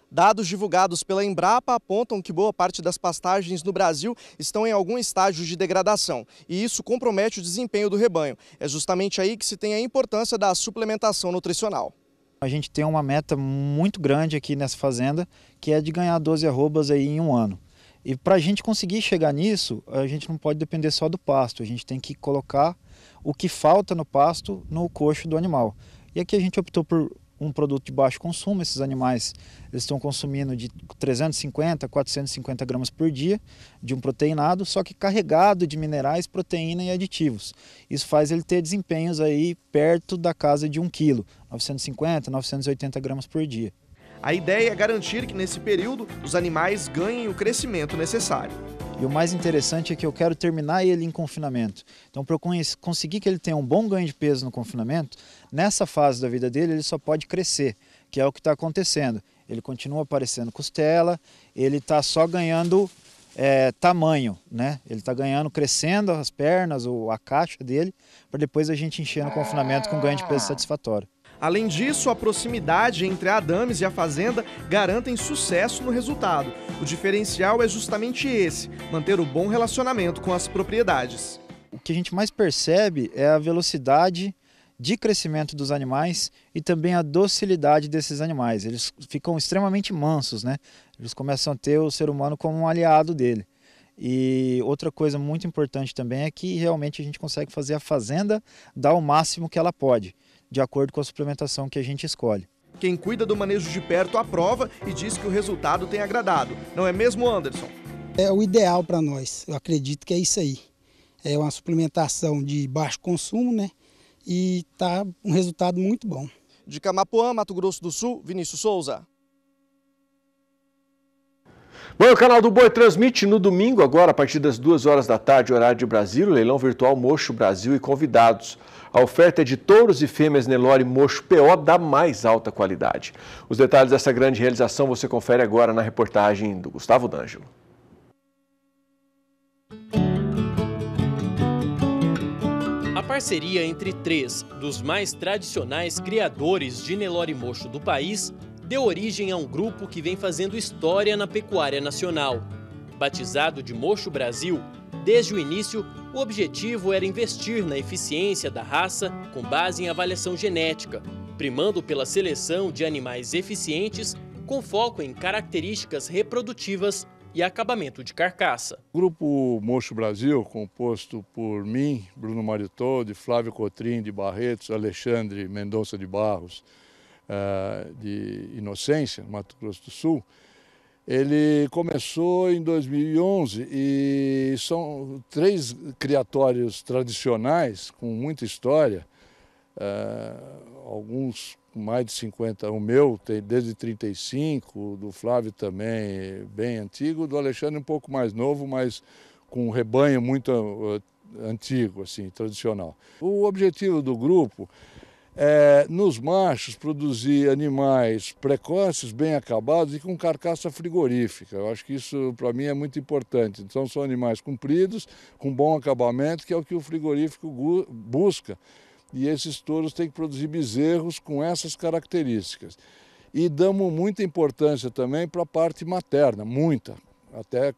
Dados divulgados pela Embrapa apontam que boa parte das pastagens no Brasil estão em algum estágio de degradação, e isso compromete o desempenho do rebanho. É justamente aí que se tem a importância da suplementação nutricional. A gente tem uma meta muito grande aqui nessa fazenda, que é de ganhar 12 arrobas aí em um ano. E para a gente conseguir chegar nisso, a gente não pode depender só do pasto, a gente tem que colocar o que falta no pasto no coxo do animal. E aqui a gente optou por um produto de baixo consumo. Esses animais eles estão consumindo de 350 a 450 gramas por dia de um proteinado, só que carregado de minerais, proteína e aditivos. Isso faz ele ter desempenhos aí perto da casa de 1 quilo, 950, 980 gramas por dia. A ideia é garantir que nesse período os animais ganhem o crescimento necessário. E o mais interessante é que eu quero terminar ele em confinamento. Então, para eu conseguir que ele tenha um bom ganho de peso no confinamento, nessa fase da vida dele ele só pode crescer, que é o que está acontecendo. Ele continua aparecendo costela, ele está só ganhando tamanho, né? Ele está ganhando, crescendo as pernas, ou a caixa dele, para depois a gente encher no confinamento com ganho de peso satisfatório. Além disso, a proximidade entre a Addames e a fazenda garantem sucesso no resultado. O diferencial é justamente esse, manter o bom relacionamento com as propriedades. O que a gente mais percebe é a velocidade de crescimento dos animais e também a docilidade desses animais. Eles ficam extremamente mansos, né? Eles começam a ter o ser humano como um aliado dele. E outra coisa muito importante também é que realmente a gente consegue fazer a fazenda dar o máximo que ela pode, de acordo com a suplementação que a gente escolhe. Quem cuida do manejo de perto aprova e diz que o resultado tem agradado. Não é mesmo, Anderson? É o ideal para nós, eu acredito que é isso aí. É uma suplementação de baixo consumo, né? E tá um resultado muito bom. De Camapuã, Mato Grosso do Sul, Vinícius Souza. Bom, o Canal do Boi transmite no domingo, agora a partir das 2 horas da tarde, horário de Brasília, o leilão virtual Mocho Brasil e convidados. A oferta é de touros e fêmeas Nelore Mocho PO da mais alta qualidade. Os detalhes dessa grande realização você confere agora na reportagem do Gustavo D'Angelo. A parceria entre 3 dos mais tradicionais criadores de Nelore Mocho do país deu origem a um grupo que vem fazendo história na pecuária nacional. Batizado de Mocho Brasil, desde o início, o objetivo era investir na eficiência da raça com base em avaliação genética, primando pela seleção de animais eficientes com foco em características reprodutivas e acabamento de carcaça. O Grupo Mocho Brasil, composto por mim, Bruno Maritoldi, Flávio Cotrim de Barretos, Alexandre Mendonça de Barros, de Inocência, Mato Grosso do Sul, ele começou em 2011 e são 3 criatórios tradicionais com muita história, alguns com mais de 50, o meu tem desde 35, o do Flávio também bem antigo, o do Alexandre um pouco mais novo, mas com um rebanho muito antigo, assim, tradicional. O objetivo do grupo nos machos, produzir animais precoces, bem acabados e com carcaça frigorífica. Eu acho que isso, para mim, é muito importante. Então, são animais compridos, com bom acabamento, que é o que o frigorífico busca. E esses touros têm que produzir bezerros com essas características. E damos muita importância também para a parte materna, muita. até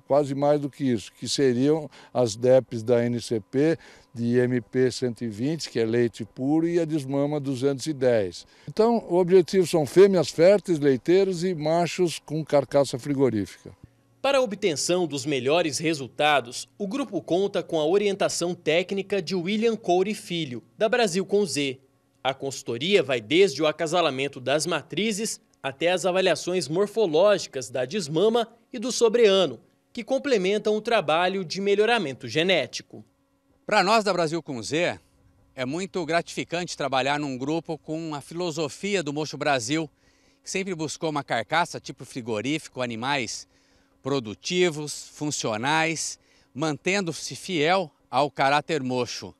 quase mais do que isso, que seriam as DEPs da NCP de MP 120, que é leite puro, e a desmama 210. Então, o objetivo são fêmeas férteis, leiteiros e machos com carcaça frigorífica. Para a obtenção dos melhores resultados, o grupo conta com a orientação técnica de William Coure Filho, da Brasil com Z. A consultoria vai desde o acasalamento das matrizes até as avaliações morfológicas da desmama e do sobreano, que complementam o trabalho de melhoramento genético. Para nós da Brasil com Z, é muito gratificante trabalhar num grupo com a filosofia do Mocho Brasil, que sempre buscou uma carcaça tipo frigorífico, animais produtivos, funcionais, mantendo-se fiel ao caráter mocho.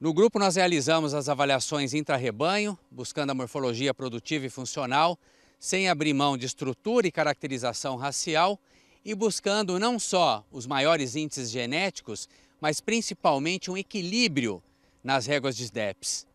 No grupo nós realizamos as avaliações intra-rebanho, buscando a morfologia produtiva e funcional, sem abrir mão de estrutura e caracterização racial e buscando não só os maiores índices genéticos, mas principalmente um equilíbrio nas réguas de DEPs.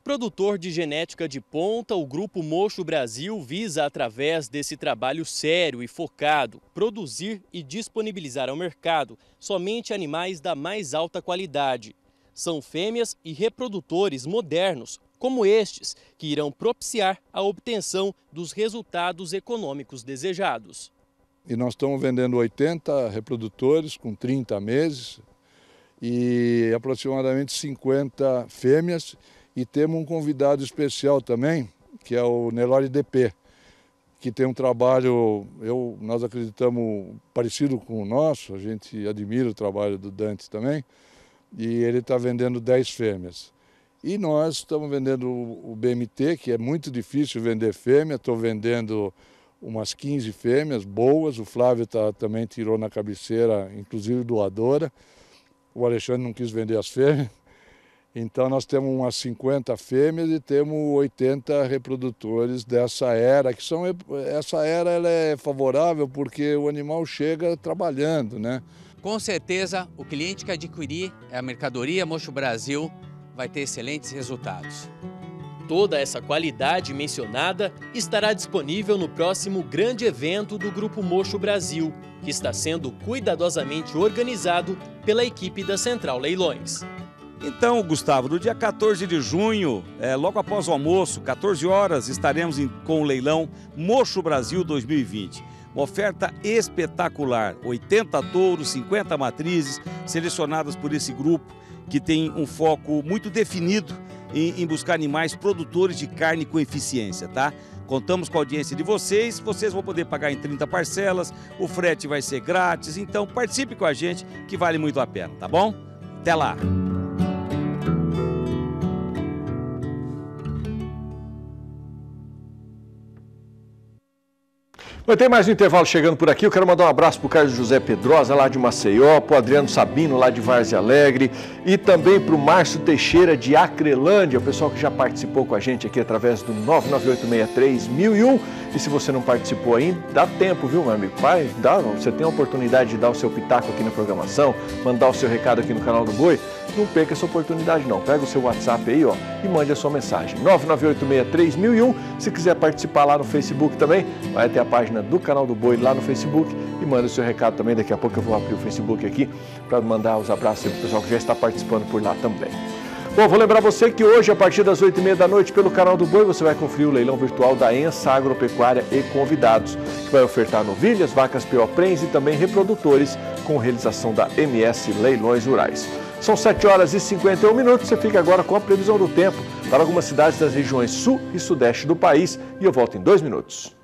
Produtor de genética de ponta, o Grupo Mocho Brasil visa, através desse trabalho sério e focado, produzir e disponibilizar ao mercado somente animais da mais alta qualidade. São fêmeas e reprodutores modernos, como estes, que irão propiciar a obtenção dos resultados econômicos desejados. E nós estamos vendendo 80 reprodutores com 30 meses e aproximadamente 50 fêmeas. E temos um convidado especial também, que é o Nelore DP, que tem um trabalho, nós acreditamos, parecido com o nosso, a gente admira o trabalho do Dante também, e ele está vendendo 10 fêmeas. E nós estamos vendendo o BMT, que é muito difícil vender fêmea, estou vendendo umas 15 fêmeas boas, o Flávio também tirou na cabeceira, inclusive doadora, o Alexandre não quis vender as fêmeas. Então nós temos umas 50 fêmeas e temos 80 reprodutores dessa era, essa era ela é favorável porque o animal chega trabalhando, né? Com certeza, o cliente que adquirir a mercadoria Mocho Brasil vai ter excelentes resultados. Toda essa qualidade mencionada estará disponível no próximo grande evento do Grupo Mocho Brasil, que está sendo cuidadosamente organizado pela equipe da Central Leilões. Então, Gustavo, no dia 14 de junho, logo após o almoço, 14 horas, estaremos com o leilão Mocho Brasil 2020. Uma oferta espetacular, 80 touros, 50 matrizes, selecionadas por esse grupo que tem um foco muito definido em buscar animais produtores de carne com eficiência, tá? Contamos com a audiência de vocês vão poder pagar em 30 parcelas, o frete vai ser grátis, então participe com a gente que vale muito a pena, tá bom? Até lá! Mas tem mais um intervalo chegando por aqui. Eu quero mandar um abraço para o Carlos José Pedrosa, lá de Maceió, para o Adriano Sabino, lá de Várzea Alegre, e também para o Márcio Teixeira, de Acrelândia, o pessoal que já participou com a gente aqui através do 99863-1001. E se você não participou ainda, dá tempo, viu, meu amigo? Você tem a oportunidade de dar o seu pitaco aqui na programação, mandar o seu recado aqui no canal do Boi. Não perca essa oportunidade não, pega o seu WhatsApp aí, ó, e mande a sua mensagem, 99863-1001. Se quiser participar lá no Facebook também, vai até a página do canal do Boi lá no Facebook e manda o seu recado também. Daqui a pouco eu vou abrir o Facebook aqui para mandar os abraços para o pessoal que já está participando por lá também. Bom, vou lembrar você que hoje, a partir das 8h30 da noite, pelo canal do Boi, você vai conferir o leilão virtual da Ensa Agropecuária e Convidados, que vai ofertar novilhas, vacas P.O.Prens e também reprodutores com realização da MS Leilões Rurais. São 7h51, você fica agora com a previsão do tempo para algumas cidades das regiões sul e sudeste do país e eu volto em 2 minutos.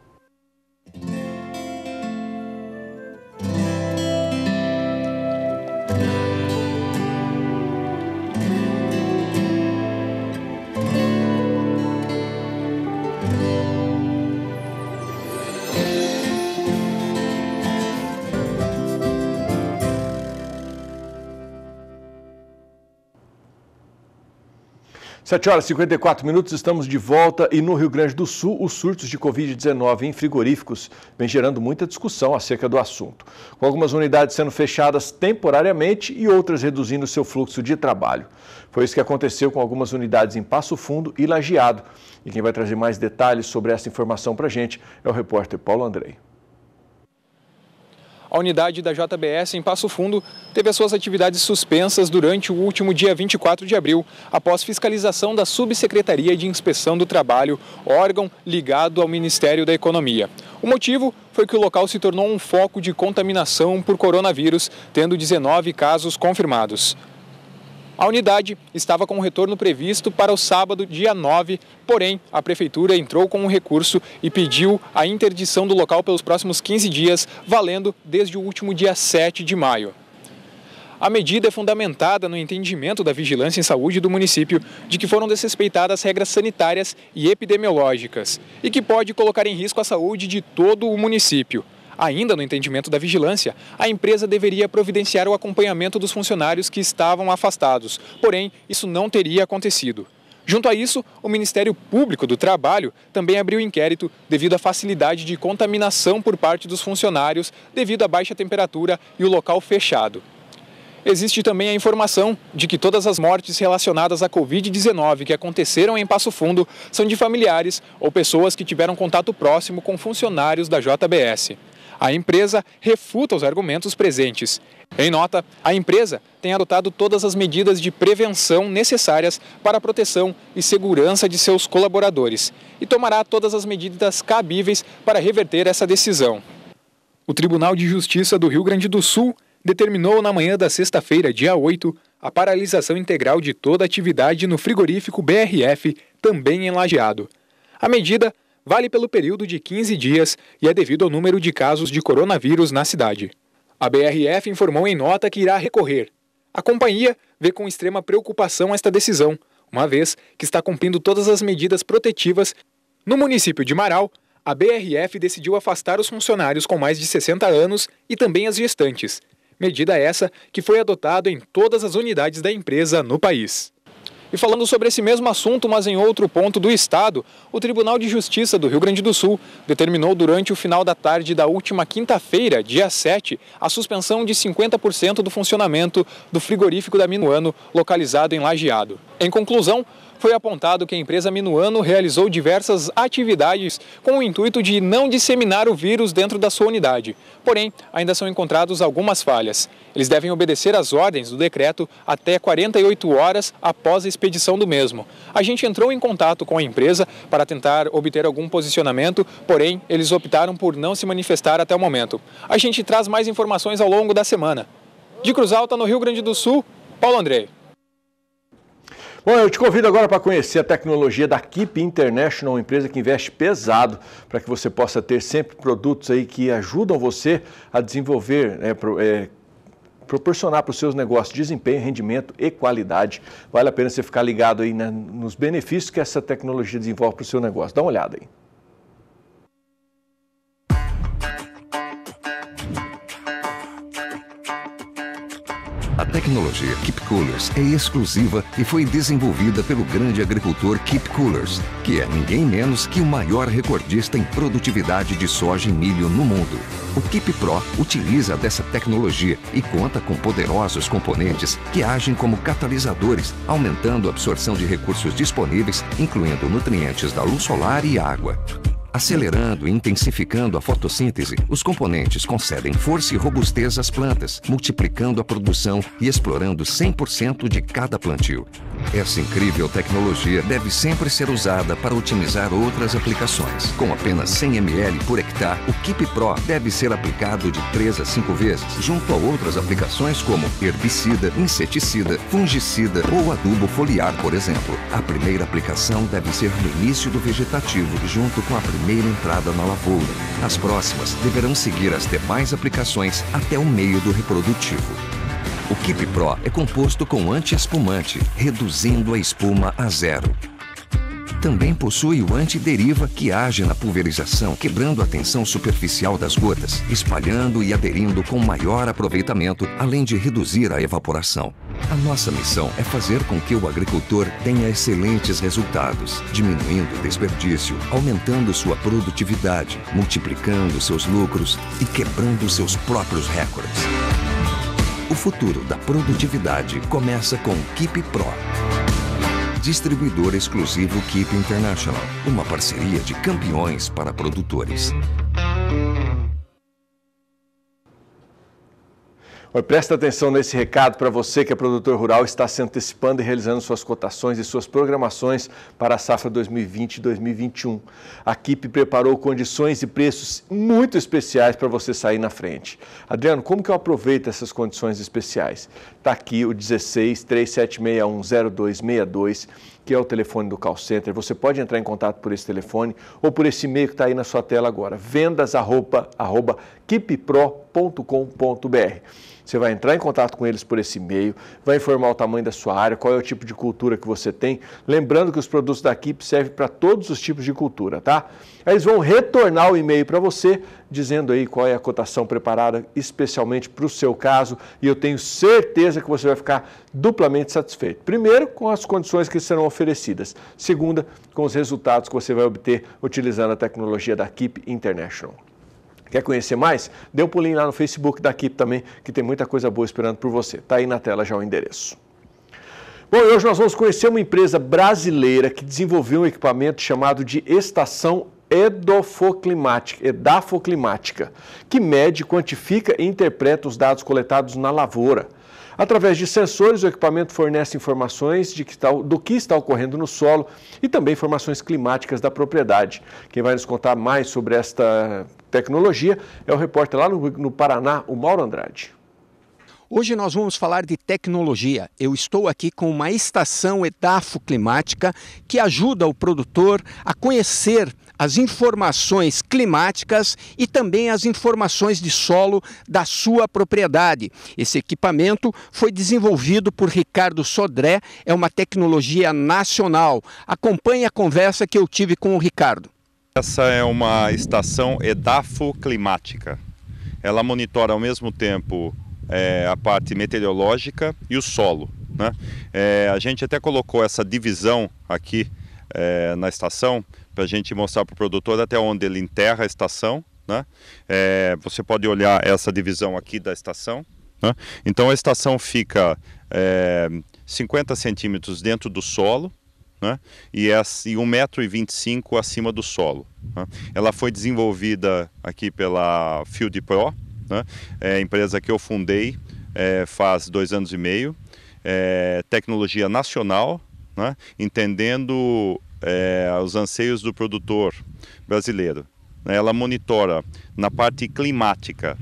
Sete horas e 54 minutos, estamos de volta e no Rio Grande do Sul, os surtos de Covid-19 em frigoríficos vem gerando muita discussão acerca do assunto, com algumas unidades sendo fechadas temporariamente e outras reduzindo seu fluxo de trabalho. Foi isso que aconteceu com algumas unidades em Passo Fundo e Lajeado. E quem vai trazer mais detalhes sobre essa informação para a gente é o repórter Paulo Andrei. A unidade da JBS em Passo Fundo teve as suas atividades suspensas durante o último dia 24 de abril, após fiscalização da Subsecretaria de Inspeção do Trabalho, órgão ligado ao Ministério da Economia. O motivo foi que o local se tornou um foco de contaminação por coronavírus, tendo 19 casos confirmados. A unidade estava com o retorno previsto para o sábado, dia 9, porém, a Prefeitura entrou com um recurso e pediu a interdição do local pelos próximos 15 dias, valendo desde o último dia 7 de maio. A medida é fundamentada no entendimento da Vigilância em Saúde do município de que foram desrespeitadas regras sanitárias e epidemiológicas e que pode colocar em risco a saúde de todo o município. Ainda no entendimento da vigilância, a empresa deveria providenciar o acompanhamento dos funcionários que estavam afastados, porém, isso não teria acontecido. Junto a isso, o Ministério Público do Trabalho também abriu inquérito devido à facilidade de contaminação por parte dos funcionários devido à baixa temperatura e o local fechado. Existe também a informação de que todas as mortes relacionadas à Covid-19 que aconteceram em Passo Fundo são de familiares ou pessoas que tiveram contato próximo com funcionários da JBS. A empresa refuta os argumentos presentes. Em nota, a empresa tem adotado todas as medidas de prevenção necessárias para a proteção e segurança de seus colaboradores e tomará todas as medidas cabíveis para reverter essa decisão. O Tribunal de Justiça do Rio Grande do Sul determinou na manhã da sexta-feira, dia 8, a paralisação integral de toda a atividade no frigorífico BRF, também em Lajeado. A medida vale pelo período de 15 dias e é devido ao número de casos de coronavírus na cidade. A BRF informou em nota que irá recorrer. A companhia vê com extrema preocupação esta decisão, uma vez que está cumprindo todas as medidas protetivas. No município de Marau, a BRF decidiu afastar os funcionários com mais de 60 anos e também as gestantes. Medida essa que foi adotada em todas as unidades da empresa no país. E falando sobre esse mesmo assunto, mas em outro ponto do estado, o Tribunal de Justiça do Rio Grande do Sul determinou durante o final da tarde da última quinta-feira, dia 7, a suspensão de 50% do funcionamento do frigorífico da Minuano, localizado em Lajeado. Em conclusão, foi apontado que a empresa Minuano realizou diversas atividades com o intuito de não disseminar o vírus dentro da sua unidade. Porém, ainda são encontradas algumas falhas. Eles devem obedecer às ordens do decreto até 48 horas após a expedição do mesmo. A gente entrou em contato com a empresa para tentar obter algum posicionamento, porém, eles optaram por não se manifestar até o momento. A gente traz mais informações ao longo da semana. De Cruz Alta, no Rio Grande do Sul, Paulo André. Bom, eu te convido agora para conhecer a tecnologia da Keep International, uma empresa que investe pesado para que você possa ter sempre produtos aí que ajudam você a desenvolver, proporcionar para os seus negócios desempenho, rendimento e qualidade. Vale a pena você ficar ligado aí, né, nos benefícios que essa tecnologia desenvolve para o seu negócio. Dá uma olhada aí. A tecnologia Keep Coolers é exclusiva e foi desenvolvida pelo grande agricultor Keep Coolers, que é ninguém menos que o maior recordista em produtividade de soja e milho no mundo. O Keep Pro utiliza dessa tecnologia e conta com poderosos componentes que agem como catalisadores, aumentando a absorção de recursos disponíveis, incluindo nutrientes da luz solar e água. Acelerando e intensificando a fotossíntese, os componentes concedem força e robustez às plantas, multiplicando a produção e explorando 100% de cada plantio. Essa incrível tecnologia deve sempre ser usada para otimizar outras aplicações. Com apenas 100 ml por hectare, o Keep Pro deve ser aplicado de 3 a 5 vezes, junto a outras aplicações como herbicida, inseticida, fungicida ou adubo foliar, por exemplo. A primeira aplicação deve ser no início do vegetativo, junto com a primeira entrada na lavoura. As próximas deverão seguir as demais aplicações até o meio do reprodutivo. O Keep Pro é composto com anti-espumante, reduzindo a espuma a zero. Também possui o antideriva, que age na pulverização, quebrando a tensão superficial das gotas, espalhando e aderindo com maior aproveitamento, além de reduzir a evaporação. A nossa missão é fazer com que o agricultor tenha excelentes resultados, diminuindo o desperdício, aumentando sua produtividade, multiplicando seus lucros e quebrando seus próprios recordes. O futuro da produtividade começa com o Keep Pro. Distribuidor exclusivo Keep International, uma parceria de campeões para produtores. Oi, presta atenção nesse recado para você que é produtor rural, está se antecipando e realizando suas cotações e suas programações para a safra 2020 e 2021. A Kip preparou condições e preços muito especiais para você sair na frente. Adriano, como que eu aproveito essas condições especiais? Está aqui o 16-3761-0262, que é o telefone do call center. Você pode entrar em contato por esse telefone ou por esse e-mail que está aí na sua tela agora, vendas@kippro.com.br. Você vai entrar em contato com eles por esse e-mail, vai informar o tamanho da sua área, qual é o tipo de cultura que você tem. Lembrando que os produtos da Kip servem para todos os tipos de cultura, tá? Eles vão retornar o e-mail para você, dizendo aí qual é a cotação preparada especialmente para o seu caso. E eu tenho certeza que você vai ficar duplamente satisfeito. Primeiro, com as condições que serão oferecidas. Segunda, com os resultados que você vai obter utilizando a tecnologia da Kip International. Quer conhecer mais? Dê um pulinho lá no Facebook da Kip também, que tem muita coisa boa esperando por você. Está aí na tela já o endereço. Bom, e hoje nós vamos conhecer uma empresa brasileira que desenvolveu um equipamento chamado de estação edafoclimática, que mede, quantifica e interpreta os dados coletados na lavoura. Através de sensores, o equipamento fornece informações do que está ocorrendo no solo e também informações climáticas da propriedade. Quem vai nos contar mais sobre esta tecnologia é o repórter lá no Paraná, o Mauro Andrade. Hoje nós vamos falar de tecnologia. Eu estou aqui com uma estação edafoclimática que ajuda o produtor a conhecer as informações climáticas e também as informações de solo da sua propriedade. Esse equipamento foi desenvolvido por Ricardo Sodré, é uma tecnologia nacional. Acompanhe a conversa que eu tive com o Ricardo. Essa é uma estação edafoclimática. Ela monitora ao mesmo tempo a parte meteorológica e o solo, né? A gente até colocou essa divisão aqui na estação para a gente mostrar para o produtor até onde ele enterra a estação, né? Você pode olhar essa divisão aqui da estação, né? Então a estação fica 50 centímetros dentro do solo, né? E 1,25 m acima do solo, né? Ela foi desenvolvida aqui pela Field Pro, né? É a empresa que eu fundei faz 2 anos e meio, tecnologia nacional, né? Entendendo os anseios do produtor brasileiro. Ela monitora na parte climática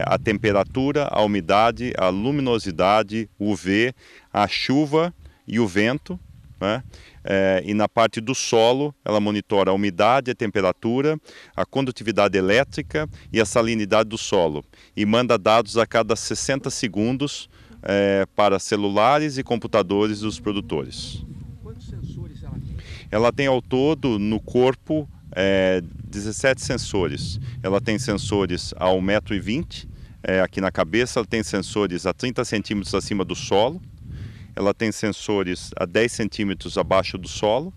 a temperatura, a umidade, a luminosidade, o UV, a chuva e o vento, né? E na parte do solo, ela monitora a umidade, a temperatura, a condutividade elétrica e a salinidade do solo. E manda dados a cada 60 segundos para celulares e computadores dos produtores. Quantos sensores ela tem? Ela tem ao todo no corpo 17 sensores. Ela tem sensores a 1,20 m, aqui na cabeça, ela tem sensores a 30 centímetros acima do solo. Ela tem sensores a 10 centímetros abaixo do solo,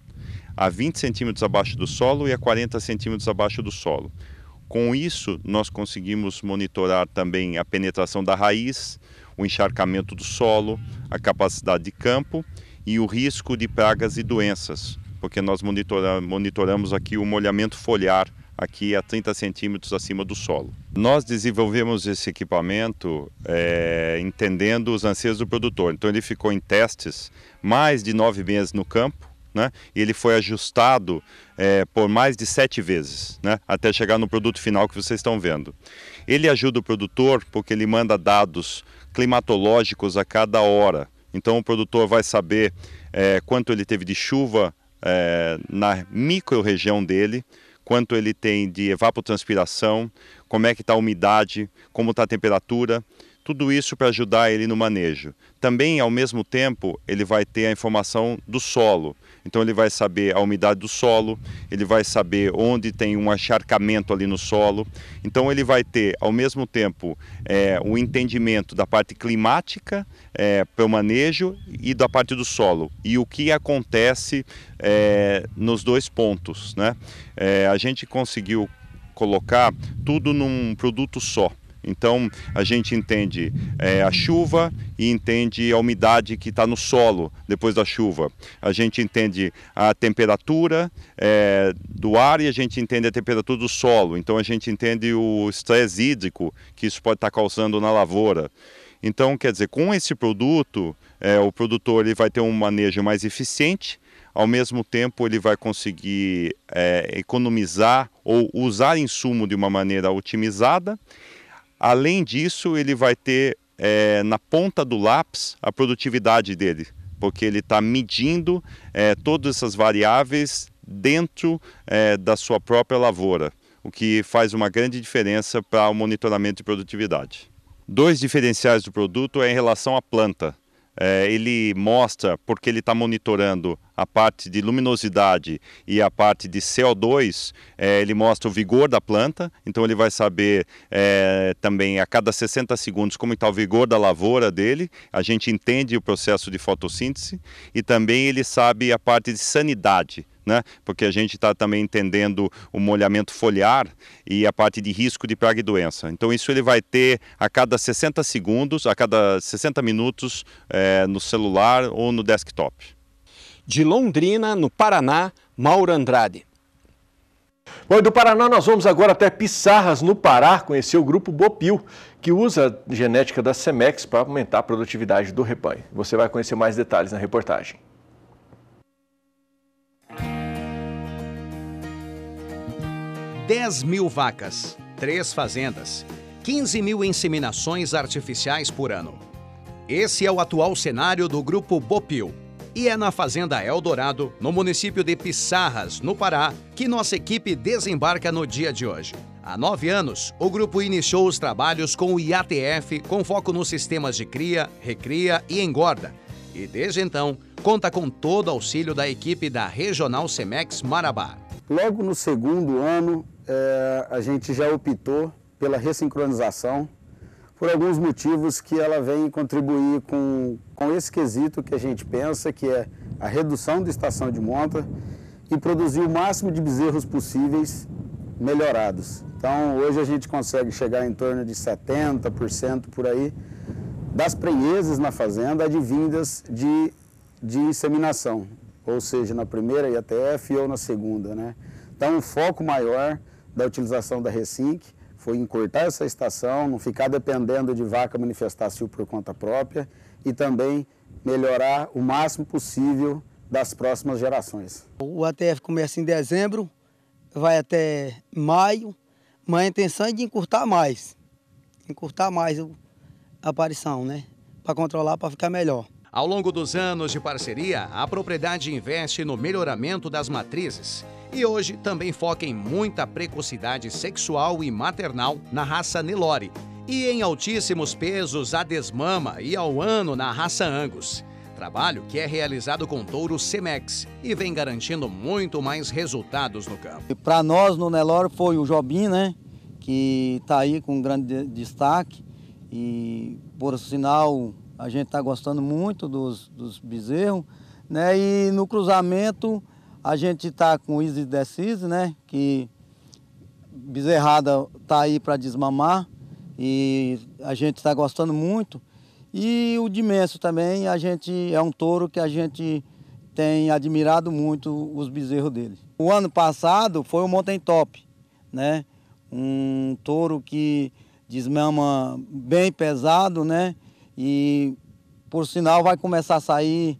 a 20 centímetros abaixo do solo e a 40 centímetros abaixo do solo. Com isso, nós conseguimos monitorar também a penetração da raiz, o encharcamento do solo, a capacidade de campo e o risco de pragas e doenças, porque nós monitoramos aqui o molhamento foliar aqui a 30 centímetros acima do solo. Nós desenvolvemos esse equipamento entendendo os anseios do produtor. Então ele ficou em testes mais de 9 meses no campo, né? E ele foi ajustado por mais de 7 vezes, né? Até chegar no produto final que vocês estão vendo. Ele ajuda o produtor porque ele manda dados climatológicos a cada hora. Então o produtor vai saber quanto ele teve de chuva na micro-região dele, quanto ele tem de evapotranspiração, como é que está a umidade, como está a temperatura, tudo isso para ajudar ele no manejo. Também, ao mesmo tempo, ele vai ter a informação do solo. Então ele vai saber a umidade do solo, ele vai saber onde tem um encharcamento ali no solo. Então ele vai ter, ao mesmo tempo, o entendimento da parte climática para o manejo e da parte do solo. E o que acontece nos dois pontos, né? A gente conseguiu colocar tudo num produto só. Então a gente entende a chuva e entende a umidade que está no solo depois da chuva. A gente entende a temperatura do ar e a gente entende a temperatura do solo. Então a gente entende o estresse hídrico que isso pode estar causando na lavoura. Então, quer dizer, com esse produto, o produtor ele vai ter um manejo mais eficiente, ao mesmo tempo ele vai conseguir economizar ou usar insumo de uma maneira otimizada. Além disso, ele vai ter na ponta do lápis a produtividade dele, porque ele está medindo todas essas variáveis dentro da sua própria lavoura, o que faz uma grande diferença para o monitoramento de produtividade. Dois diferenciais do produto é em relação à planta. Ele mostra, porque ele está monitorando a parte de luminosidade e a parte de CO2, ele mostra o vigor da planta, então ele vai saber também a cada 60 segundos como está o vigor da lavoura dele, a gente entende o processo de fotossíntese e também ele sabe a parte de sanidade, né? Porque a gente está também entendendo o molhamento foliar e a parte de risco de praga e doença. Então isso ele vai ter a cada 60 segundos, a cada 60 minutos no celular ou no desktop. De Londrina, no Paraná, Mauro Andrade. Bom, e do Paraná nós vamos agora até Pissarras, no Pará, conhecer o grupo Bopil, que usa a genética da Semex para aumentar a produtividade do rebanho. Você vai conhecer mais detalhes na reportagem. $10.000 vacas, 3 fazendas, 15.000 inseminações artificiais por ano. Esse é o atual cenário do Grupo Bopil. E é na Fazenda Eldorado, no município de Pissarras, no Pará, que nossa equipe desembarca no dia de hoje. Há 9 anos, o grupo iniciou os trabalhos com o IATF, com foco nos sistemas de cria, recria e engorda. E desde então, conta com todo o auxílio da equipe da Regional Semex Marabá. Logo no segundo ano, a gente já optou pela ressincronização, por alguns motivos que ela vem contribuir com esse quesito que a gente pensa, que é a redução da estação de monta e produzir o máximo de bezerros possíveis melhorados. Então, hoje a gente consegue chegar em torno de 70% por aí das prenheses na fazenda advindas de inseminação, ou seja, na primeira IATF ou na segunda, né? Então, o foco maior da utilização da Resync foi encurtar essa estação, não ficar dependendo de vaca manifestar cio por conta própria e também melhorar o máximo possível das próximas gerações. O ATF começa em dezembro, vai até maio, mas a intenção é de encurtar mais a aparição, né? Para controlar, para ficar melhor. Ao longo dos anos de parceria, a propriedade investe no melhoramento das matrizes e hoje também foca em muita precocidade sexual e maternal na raça Nelore e em altíssimos pesos a desmama e ao ano na raça Angus. Trabalho que é realizado com touro Semex e vem garantindo muito mais resultados no campo. Para nós no Nelore foi o Jobim, né, que está aí com um grande destaque e por sinal a gente está gostando muito dos bezerros, né? E no cruzamento a gente está com o Easy Decise, né? Que bezerrada está aí para desmamar e a gente está gostando muito. E o Dimenso também, é um touro que a gente tem admirado muito os bezerros dele. O ano passado foi o Mountain Top, né? Um touro que desmama bem pesado, né? E, por sinal, vai começar a sair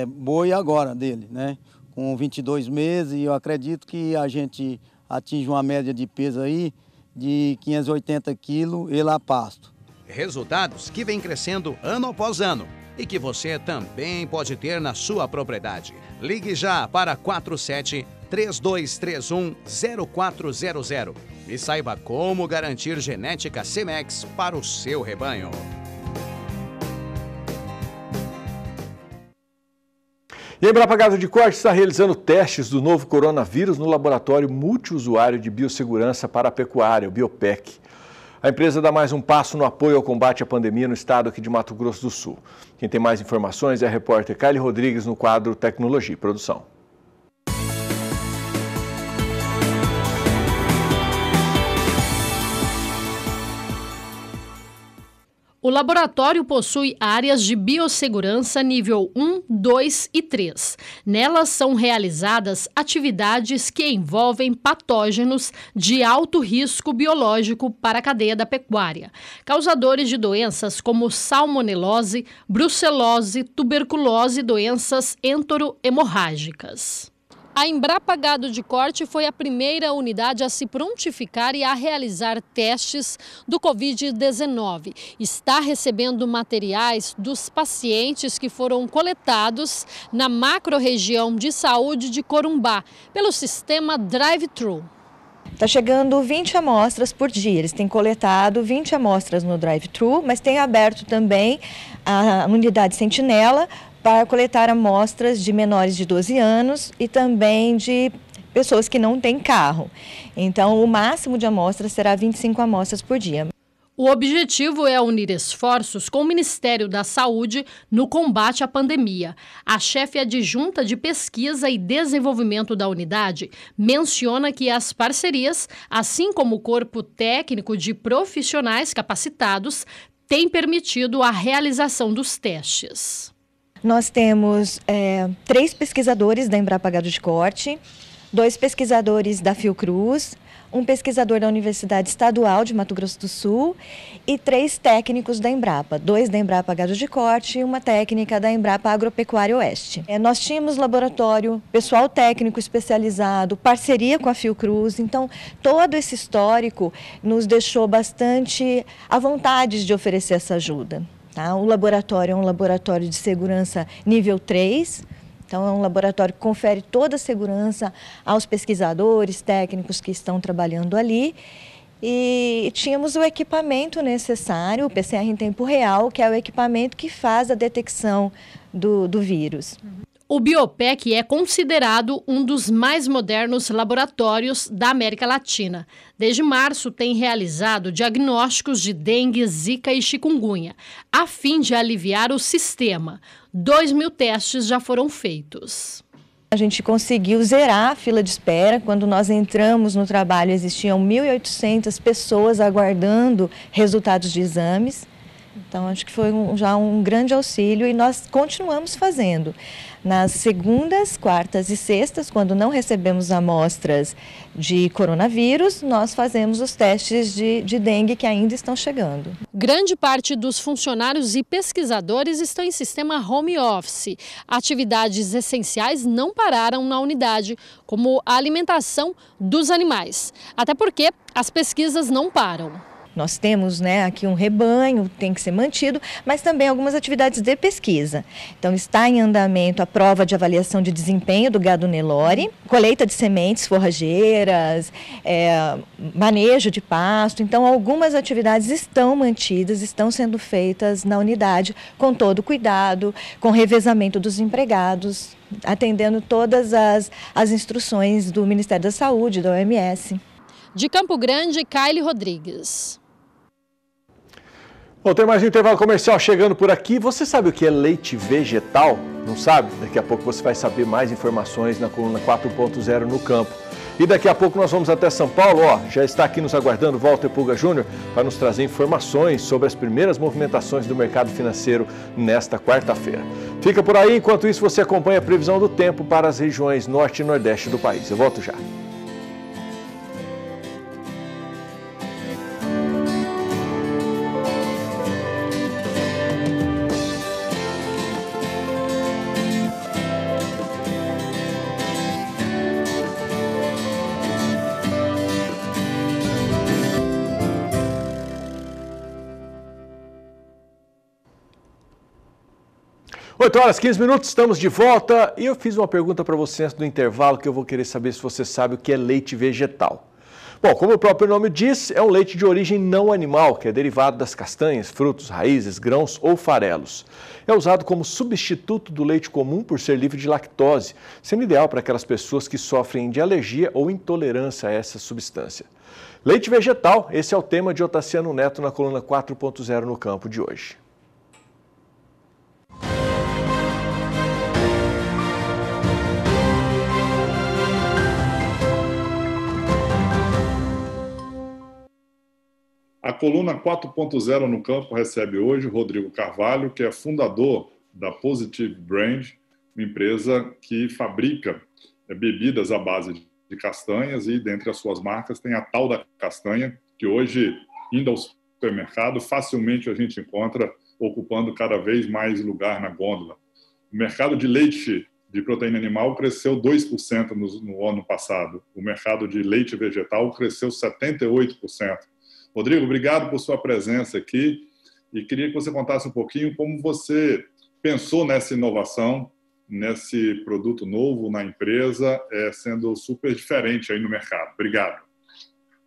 boi agora dele, né? Com 22 meses e eu acredito que a gente atinge uma média de peso aí de 580 quilos ele a pasto. Resultados que vêm crescendo ano após ano e que você também pode ter na sua propriedade. Ligue já para 47-3231-0400 e saiba como garantir genética Semex para o seu rebanho. E a Embrapa Gado de Corte está realizando testes do novo coronavírus no laboratório multiusuário de biossegurança para a pecuária, o Biopec. A empresa dá mais um passo no apoio ao combate à pandemia no estado aqui de Mato Grosso do Sul. Quem tem mais informações é a repórter Kylie Rodrigues no quadro Tecnologia e Produção. O laboratório possui áreas de biossegurança nível 1, 2 e 3. Nelas são realizadas atividades que envolvem patógenos de alto risco biológico para a cadeia da pecuária, causadores de doenças como salmonelose, brucelose, tuberculose e doenças entero-hemorrágicas. A Embrapa Gado de Corte foi a primeira unidade a se prontificar e a realizar testes do Covid-19. Está recebendo materiais dos pacientes que foram coletados na macro-região de saúde de Corumbá, pelo sistema drive-thru. Está chegando 20 amostras por dia. Eles têm coletado 20 amostras no drive-thru, mas tem aberto também a unidade Sentinela para coletar amostras de menores de 12 anos e também de pessoas que não têm carro. Então, o máximo de amostras será 25 amostras por dia. O objetivo é unir esforços com o Ministério da Saúde no combate à pandemia. A chefe adjunta de pesquisa e desenvolvimento da unidade menciona que as parcerias, assim como o corpo técnico de profissionais capacitados, têm permitido a realização dos testes. Nós temos 3 pesquisadores da Embrapa Gado de Corte, 2 pesquisadores da Fiocruz, um pesquisador da Universidade Estadual de Mato Grosso do Sul e 3 técnicos da Embrapa, 2 da Embrapa Gado de Corte e uma técnica da Embrapa Agropecuária Oeste. Nós tínhamos laboratório, pessoal técnico especializado, parceria com a Fiocruz, então todo esse histórico nos deixou bastante à vontade de oferecer essa ajuda. O laboratório é um laboratório de segurança nível 3, então é um laboratório que confere toda a segurança aos pesquisadores, técnicos que estão trabalhando ali. E tínhamos o equipamento necessário, o PCR em tempo real, que é o equipamento que faz a detecção do vírus. O Biopec é considerado um dos mais modernos laboratórios da América Latina. Desde março, tem realizado diagnósticos de dengue, zika e chikungunya, a fim de aliviar o sistema. 2.000 testes já foram feitos. A gente conseguiu zerar a fila de espera. Quando nós entramos no trabalho, existiam 1.800 pessoas aguardando resultados de exames. Então, acho que foi já um grande auxílio e nós continuamos fazendo. Nas segundas, quartas e sextas, quando não recebemos amostras de coronavírus, nós fazemos os testes de dengue que ainda estão chegando. Grande parte dos funcionários e pesquisadores estão em sistema home office. Atividades essenciais não pararam na unidade, como a alimentação dos animais. Até porque as pesquisas não param. Nós temos aqui um rebanho, tem que ser mantido, mas também algumas atividades de pesquisa. Então, está em andamento a prova de avaliação de desempenho do gado Nelore, colheita de sementes forrageiras, manejo de pasto. Então, algumas atividades estão mantidas, estão sendo feitas na unidade com todo cuidado, com revezamento dos empregados, atendendo todas as instruções do Ministério da Saúde, da OMS. De Campo Grande, Kaile Rodrigues. Bom, tem mais um intervalo comercial chegando por aqui. Você sabe o que é leite vegetal? Não sabe? Daqui a pouco você vai saber mais informações na coluna 4.0 no campo. E daqui a pouco nós vamos até São Paulo. Já está aqui nos aguardando Walter Pulga Júnior para nos trazer informações sobre as primeiras movimentações do mercado financeiro nesta quarta-feira. Fica por aí, enquanto isso você acompanha a previsão do tempo para as regiões norte e nordeste do país. Eu volto já. Oito horas, 15 minutos, estamos de volta e eu fiz uma pergunta para você antes do intervalo que eu vou querer saber se você sabe o que é leite vegetal. Bom, como o próprio nome diz, é um leite de origem não animal, que é derivado das castanhas, frutos, raízes, grãos ou farelos. É usado como substituto do leite comum por ser livre de lactose, sendo ideal para aquelas pessoas que sofrem de alergia ou intolerância a essa substância. Leite vegetal, esse é o tema de Otaciano Neto na coluna 4.0 no campo de hoje. A coluna 4.0 no campo recebe hoje o Rodrigo Carvalho, que é fundador da Positive Brand, uma empresa que fabrica bebidas à base de castanhas e, dentre as suas marcas, tem a Tal da Castanha, que hoje, indo ao supermercado, facilmente a gente encontra ocupando cada vez mais lugar na gôndola. O mercado de leite de proteína animal cresceu 2% no ano passado. O mercado de leite vegetal cresceu 78%. Rodrigo, obrigado por sua presença aqui e queria que você contasse um pouquinho como você pensou nessa inovação, nesse produto novo na empresa, sendo super diferente aí no mercado. Obrigado.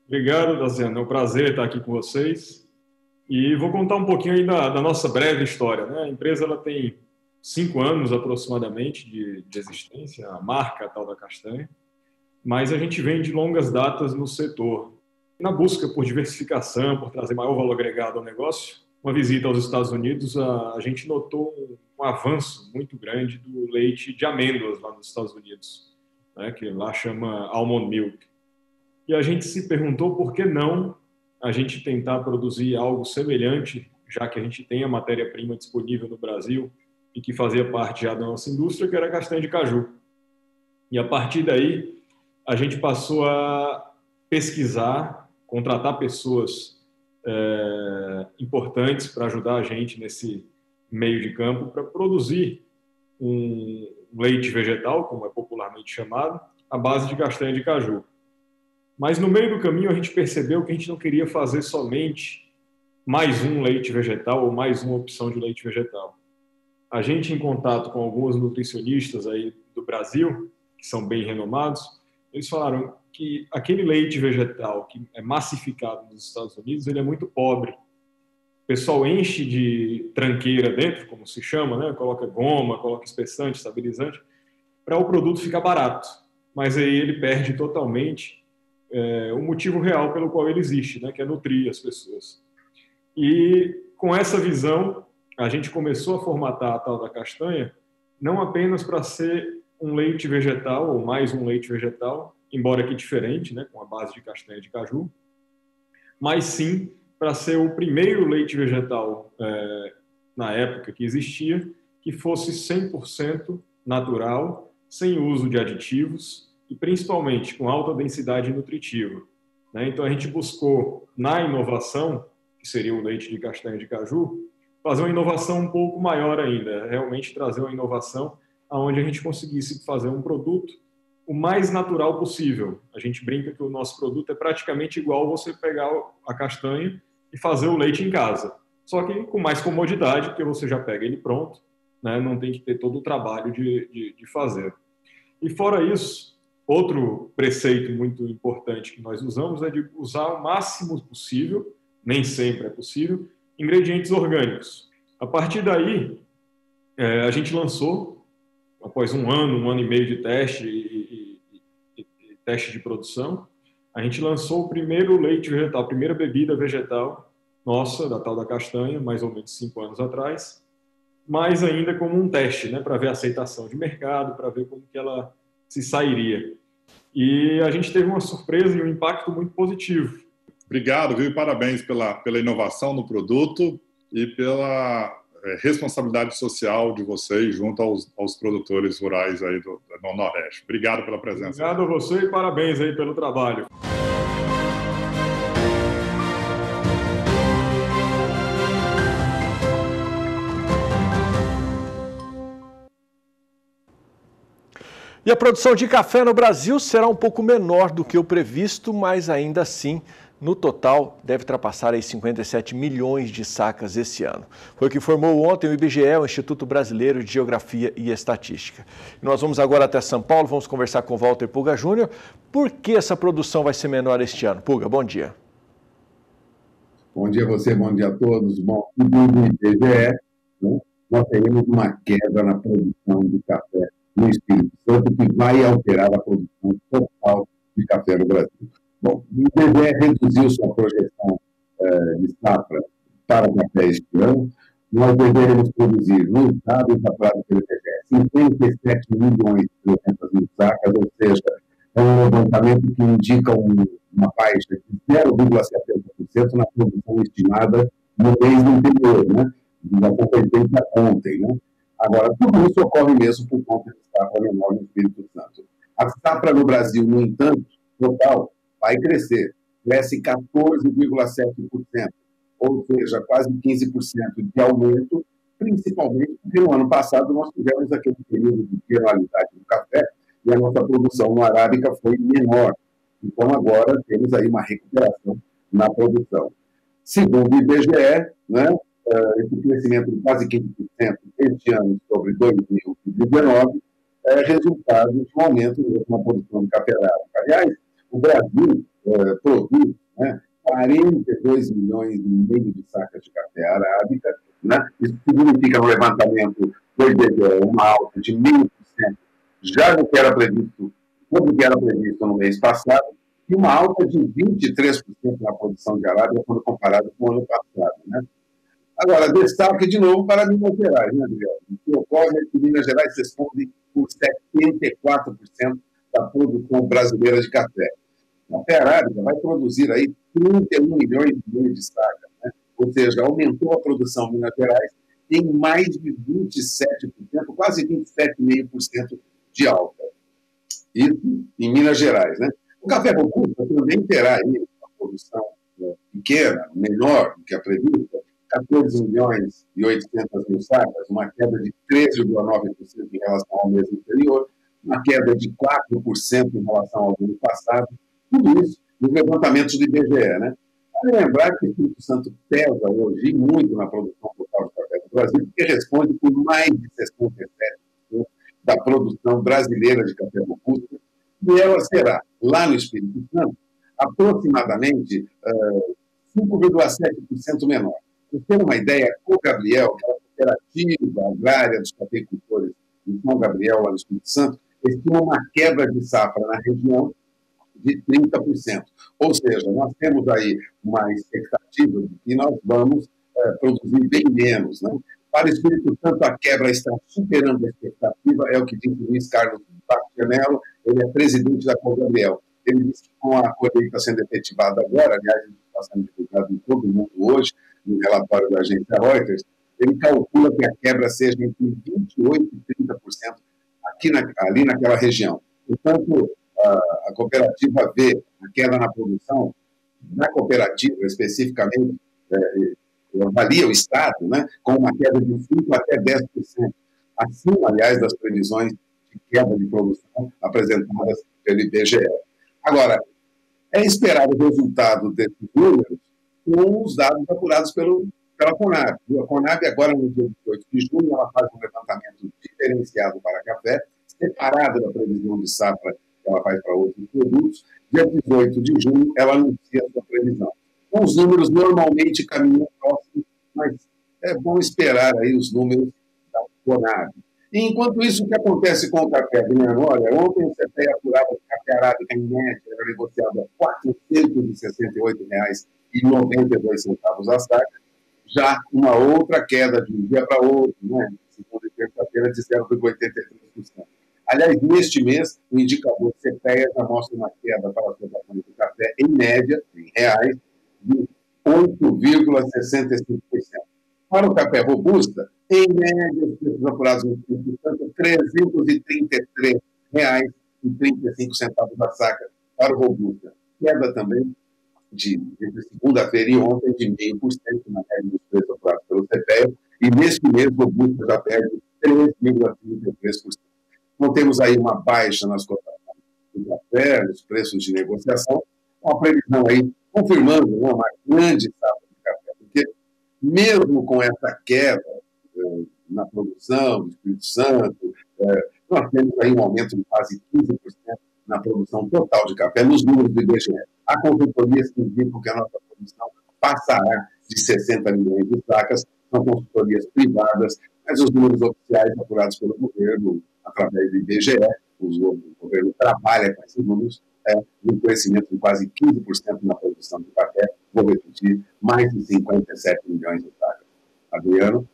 Obrigado, Daziano. É um prazer estar aqui com vocês. E vou contar um pouquinho aí da nossa breve história, né? A empresa ela tem 5 anos aproximadamente de existência, a marca Tal da Castanha, mas a gente vem de longas datas no setor. Na busca por diversificação, por trazer maior valor agregado ao negócio, uma visita aos Estados Unidos, a gente notou um avanço muito grande do leite de amêndoas lá nos Estados Unidos, né, que lá chama almond milk. E a gente se perguntou por que não a gente tentar produzir algo semelhante, já que a gente tem a matéria-prima disponível no Brasil e que fazia parte já da nossa indústria, que era a castanha de caju. E a partir daí, a gente passou a pesquisar, contratar pessoas importantes para ajudar a gente nesse meio de campo para produzir um leite vegetal, como é popularmente chamado, à base de castanha de caju. Mas no meio do caminho a gente percebeu que a gente não queria fazer somente mais um leite vegetal ou mais uma opção de leite vegetal. A gente, em contato com alguns nutricionistas aí do Brasil, que são bem renomados, eles falaram que aquele leite vegetal que é massificado nos Estados Unidos, ele é muito pobre. O pessoal enche de tranqueira dentro, como se chama, né? Coloca goma, coloca espessante, estabilizante, para o produto ficar barato. Mas aí ele perde totalmente o motivo real pelo qual ele existe, né? Que é nutrir as pessoas. E com essa visão, a gente começou a formatar a Tal da Castanha não apenas para ser um leite vegetal ou mais um leite vegetal, embora que diferente, né, com a base de castanha de caju, mas sim para ser o primeiro leite vegetal na época que existia, que fosse 100% natural, sem uso de aditivos e principalmente com alta densidade nutritiva, né? Então a gente buscou na inovação, que seria o leite de castanha de caju, fazer uma inovação um pouco maior ainda, realmente trazer uma inovação onde a gente conseguisse fazer um produto o mais natural possível. A gente brinca que o nosso produto é praticamente igual você pegar a castanha e fazer o leite em casa, só que com mais comodidade, porque você já pega ele pronto, né? Não tem que ter todo o trabalho de fazer. E fora isso, outro preceito muito importante que nós usamos é de usar o máximo possível, nem sempre é possível, ingredientes orgânicos. A partir daí, a gente lançou, após um ano e meio de teste e teste de produção, a gente lançou o primeiro leite vegetal, a primeira bebida vegetal nossa, da Tal da Castanha, mais ou menos 5 anos atrás, mas ainda como um teste, né, para ver a aceitação de mercado, para ver como que ela se sairia. E a gente teve uma surpresa e um impacto muito positivo. Obrigado, viu? E parabéns pela inovação no produto e pela responsabilidade social de vocês junto aos produtores rurais aí do Nordeste. Obrigado pela presença. Obrigado a você e parabéns aí pelo trabalho. E a produção de café no Brasil será um pouco menor do que o previsto, mas ainda assim, no total, deve ultrapassar aí 57 milhões de sacas esse ano. Foi o que informou ontem o IBGE, o Instituto Brasileiro de Geografia e Estatística. E nós vamos agora até São Paulo, vamos conversar com o Walter Puga Júnior. Por que essa produção vai ser menor este ano? Puga, bom dia. Bom dia a você, bom dia a todos. Bom, segundo o IBGE, né, nós teremos uma queda na produção de café no Espírito Santo, que vai alterar a produção total de café no Brasil. Bom, o IBGE reduziu sua projeção de safra para café este ano. Nós deveremos produzir, no estado elaborado pelo IBGE, 57 milhões e 300 mil sacas, ou seja, é um levantamento que indica uma baixa de 0,70% na produção estimada no mês anterior, né? Já foi feita ontem, né? Agora, tudo isso ocorre mesmo por conta de safra menor no Espírito Santo. A safra no Brasil, no entanto, total, vai crescer. Cresce 14,7%, ou seja, quase 15% de aumento, principalmente porque no ano passado nós tivemos aquele período de penalidade do café e a nossa produção no arábica foi menor. Então, agora temos aí uma recuperação na produção. Segundo o IBGE, né, esse crescimento de quase 15% este ano sobre 2019 é resultado de um aumento na produção de café arábica. Aliás, o Brasil produz, né, 42 milhões e meio de sacas de café arábica, né? Isso significa, no levantamento do IBGE, uma alta de 1.000%, já no que era previsto, como que era previsto no mês passado, e uma alta de 23% na produção de arábica quando comparado com o ano passado, né? Agora, destaque de novo para Minas Gerais, né, Miguel? O que ocorre é que Minas Gerais responde por 74% da produção brasileira de café. A café arábica vai produzir aí 31 milhões e meio de sacas, né? Ou seja, aumentou a produção em Minas Gerais em mais de 27%, quase 27,5% de alta. Isso em Minas Gerais, né? O café robusta também terá aí uma produção pequena, menor do que a prevista, 14 milhões e 800 mil sacas, uma queda de 13,9% em relação ao mês anterior, uma queda de 4% em relação ao ano passado, tudo isso nos levantamentos do IBGE, né? Vale lembrar que o Espírito Santo pesa hoje muito na produção total de café do Brasil, porque responde por mais de 67% da produção brasileira de café robusta, e ela será, lá no Espírito Santo, aproximadamente 5,7% menor. Para ter uma ideia, a Gabriel, que é a cooperativa agrária dos cafeicultores de São Gabriel, lá no Espírito Santo, estima uma quebra de safra na região de 30%. Ou seja, nós temos aí uma expectativa de que nós vamos produzir bem menos, né? Para o Espírito Santo, a quebra está superando a expectativa, é o que diz o Luiz Carlos Mello, ele é presidente da Gabriel. Ele disse que com a colheita sendo efetivada agora, aliás, está sendo divulgado em todo mundo hoje, no relatório da agência Reuters, ele calcula que a quebra seja entre 28% e 30% ali naquela região. Portanto, a cooperativa vê a queda na produção, na cooperativa especificamente, avalia o Estado, né, com uma queda de 5% até 10%, acima, aliás, das previsões de queda de produção apresentadas pelo IBGE. Agora, é esperado o resultado desses números com os dados apurados pela Conab. A Conab, agora, no dia 18 de junho, ela faz um levantamento diferenciado para café, separado da previsão de safra que ela faz para outros produtos. Dia 18 de junho, ela anuncia a sua previsão. Os números normalmente caminham próximos, mas é bom esperar aí os números da Conab. E, enquanto isso, o que acontece com o café, Adriano? Olha, ontem o CPEA apurava que o café arábica, em média, era negociado a R$ 468,92 a saca, já uma outra queda de um dia para outro, né? Segunda e terça-feira, de 0,83%. Aliás, neste mês, o indicador CPEA já mostra uma queda para as cotações do café, em média, em reais, de 8,65%. Para o café robusta, em média, os preços apurados no Espírito Santo, R$ 333,35 a saca para o robusta. Queda também entre segunda-feira e ontem de 0,5% na média dos preços apurados pelo CPEA, e neste mês o robusta já perde 3,33%. Então temos aí uma baixa nas cotações do café, nos preços de negociação, uma previsão aí confirmando uma grande safra de café, porque mesmo com essa queda na produção do Espírito Santo, nós temos aí um aumento de quase 15% na produção total de café nos números do IBGE. Há consultorias que indicam que a nossa produção passará de 60 milhões de sacas, são consultorias privadas, mas os números oficiais apurados pelo governo, através do IBGE, o governo trabalha com esses números, um crescimento de quase 15% na produção de café, vou repetir, mais de 57 milhões de sacas. Adriano?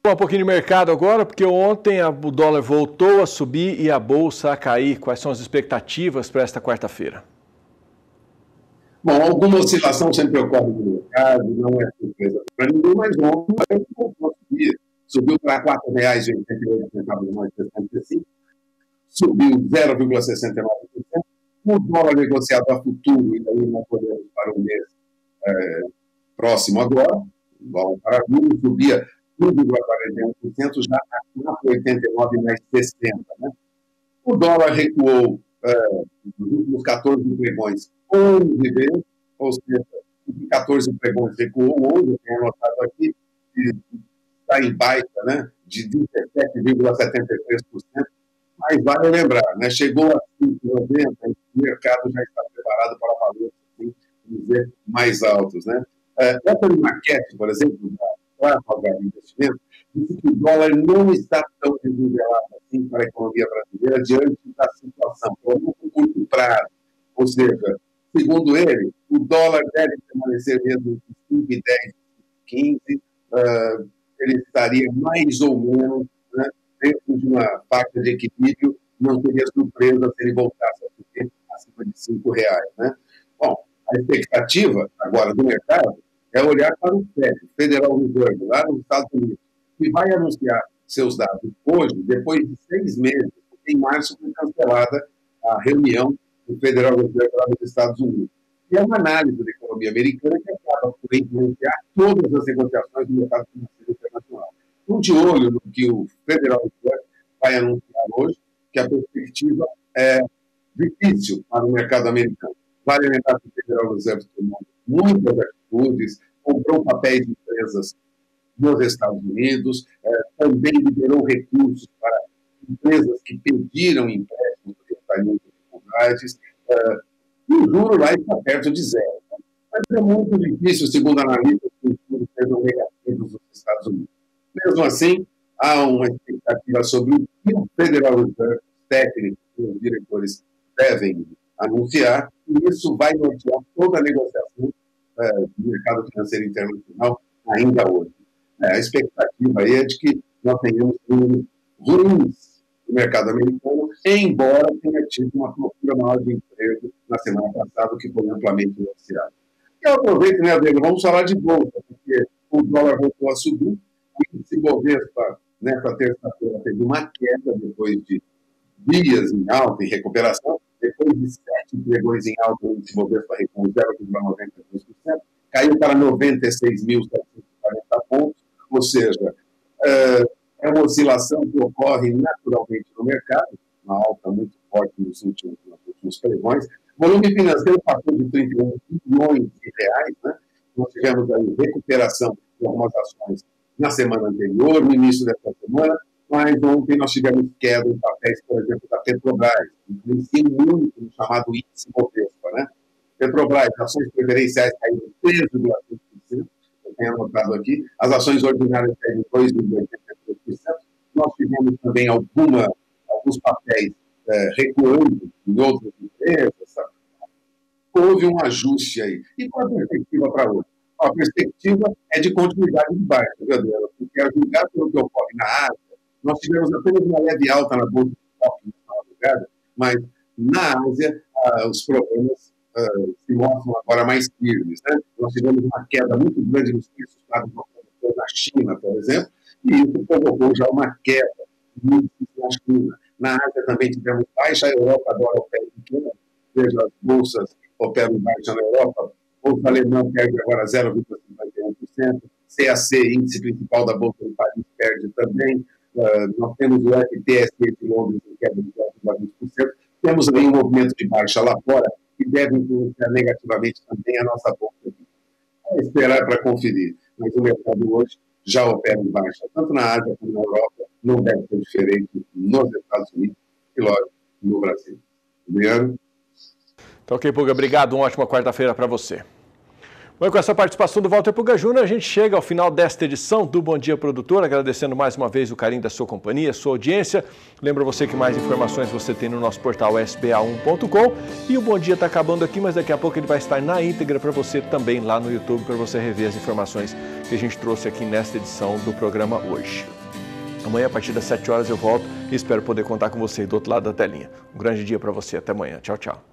Um pouquinho de mercado agora, porque ontem o dólar voltou a subir e a bolsa a cair. Quais são as expectativas para esta quarta-feira? Bom, alguma oscilação sempre ocorre no mercado, não é surpresa para ninguém, mas ontem subiu para R$ 4,88 mais 65, subiu 0,69%. O dólar negociado a futuro, e daí nós podemos para o mês próximo agora, igual para julho, subia 1,41%, já a 4,89 mais 60. Né? O dólar recuou nos últimos 14 pregões 11 vezes, ou seja, de 14 pregões recuou 11, eu tenho anotado aqui, está em baixa, né, de 17,73%, mas vale lembrar, né, chegou a 5,90, o mercado já está preparado para valores, assim, dizer, mais altos. Né? Essa maquete, por exemplo, da Classe de Investimento, disse que o dólar não está tão desnivelado assim para a economia brasileira diante da situação, por um curto prazo. Ou seja, segundo ele, o dólar deve permanecer dentro de 5,10, 15, ele estaria mais ou menos, né, dentro de uma faixa de equilíbrio, não teria surpresa se ele voltasse a subir acima de R$5. Né? Bom, a expectativa agora do mercado é olhar para o FED, Federal Reserve, lá nos Estados Unidos, que vai anunciar seus dados hoje, depois de 6 meses, porque em março foi cancelada a reunião do Federal Reserve lá nos Estados Unidos. E é uma análise da economia americana que acaba por influenciar todas as negociações do mercado financeiro internacional. Estou de olho no que o Federal Reserve vai anunciar hoje, que a perspectiva é difícil para o mercado americano. Vale lembrar que o Federal Reserve tomou muitas atitudes, comprou papéis de empresas nos Estados Unidos, também liberou recursos para empresas que pediram empréstimos porque estariam em dificuldades, e o juro lá está perto de zero. Né? Mas é muito difícil, segundo analistas, que os juros sejam negativos nos Estados Unidos. Mesmo assim, há uma expectativa sobre o que o Federal Reserve, os técnicos e os diretores devem anunciar, e isso vai nortear toda a negociação do mercado financeiro internacional ainda hoje. A expectativa aí é de que nós tenhamos números ruins no mercado americano, embora tenha tido uma procura maior de emprego na semana passada, que foi amplamente noticiado. E eu aproveito, né, Adriano, vamos falar de bolsa, porque o dólar voltou a subir, o índice Bovespa, nessa terça-feira, teve uma queda depois de dias em alta, em recuperação, depois de 7 pregões em alta, o índice Bovespa recuou 0,92%, caiu para 96.740 pontos, ou seja, é uma oscilação que ocorre naturalmente no mercado, uma alta muito forte nos últimos pregões. O volume financeiro passou de 31 bilhões de reais, né? Nós tivemos aí recuperação de algumas ações na semana anterior, no início dessa semana, mas ontem nós tivemos queda em papéis, por exemplo, da Petrobras, influencia muito no chamado índice Bovespa, né? Petrobras, ações preferenciais caíram 13,5%, eu tenho anotado aqui, as ações ordinárias caíram 2,83%, nós tivemos também alguns papéis recuando em outras empresas, sabe? Houve um ajuste aí. E qual a perspectiva para hoje? A perspectiva é de continuidade de baixa, Gabriela, porque a julgar pelo que ocorre na Ásia, nós tivemos apenas uma leve alta na bolsa de Tóquio na madrugada, mas na Ásia os problemas se mostram agora mais firmes. Né? Nós tivemos uma queda muito grande nos preços pagos na China, por exemplo, e isso provocou já uma queda muito na China. Na Ásia também tivemos baixa, a Europa agora opera pequena, veja, as bolsas operam baixa na Europa, a bolsa alemã perde agora 0,51%, CAC, índice principal da Bolsa de Paris, perde também, nós temos o FTSE de Londres em queda de 0,20%, temos aí um movimento de baixa lá fora, que deve influenciar negativamente também a nossa bolsa aqui. É esperar para conferir, mas o mercado hoje já opera em baixa, tanto na Ásia como na Europa, não deve ser diferente nos Estados Unidos e, lógico, no Brasil. Adriano? Então, ok, Puga, obrigado. Uma ótima quarta-feira para você. Bom, com essa participação do Walter Puga Júnior, a gente chega ao final desta edição do Bom Dia Produtor, agradecendo mais uma vez o carinho da sua companhia, sua audiência. Lembro você que mais informações você tem no nosso portal sba1.com. E o Bom Dia está acabando aqui, mas daqui a pouco ele vai estar na íntegra para você também lá no YouTube, para você rever as informações que a gente trouxe aqui nesta edição do programa hoje. Amanhã, a partir das 7 horas, eu volto e espero poder contar com você do outro lado da telinha. Um grande dia para você. Até amanhã. Tchau, tchau.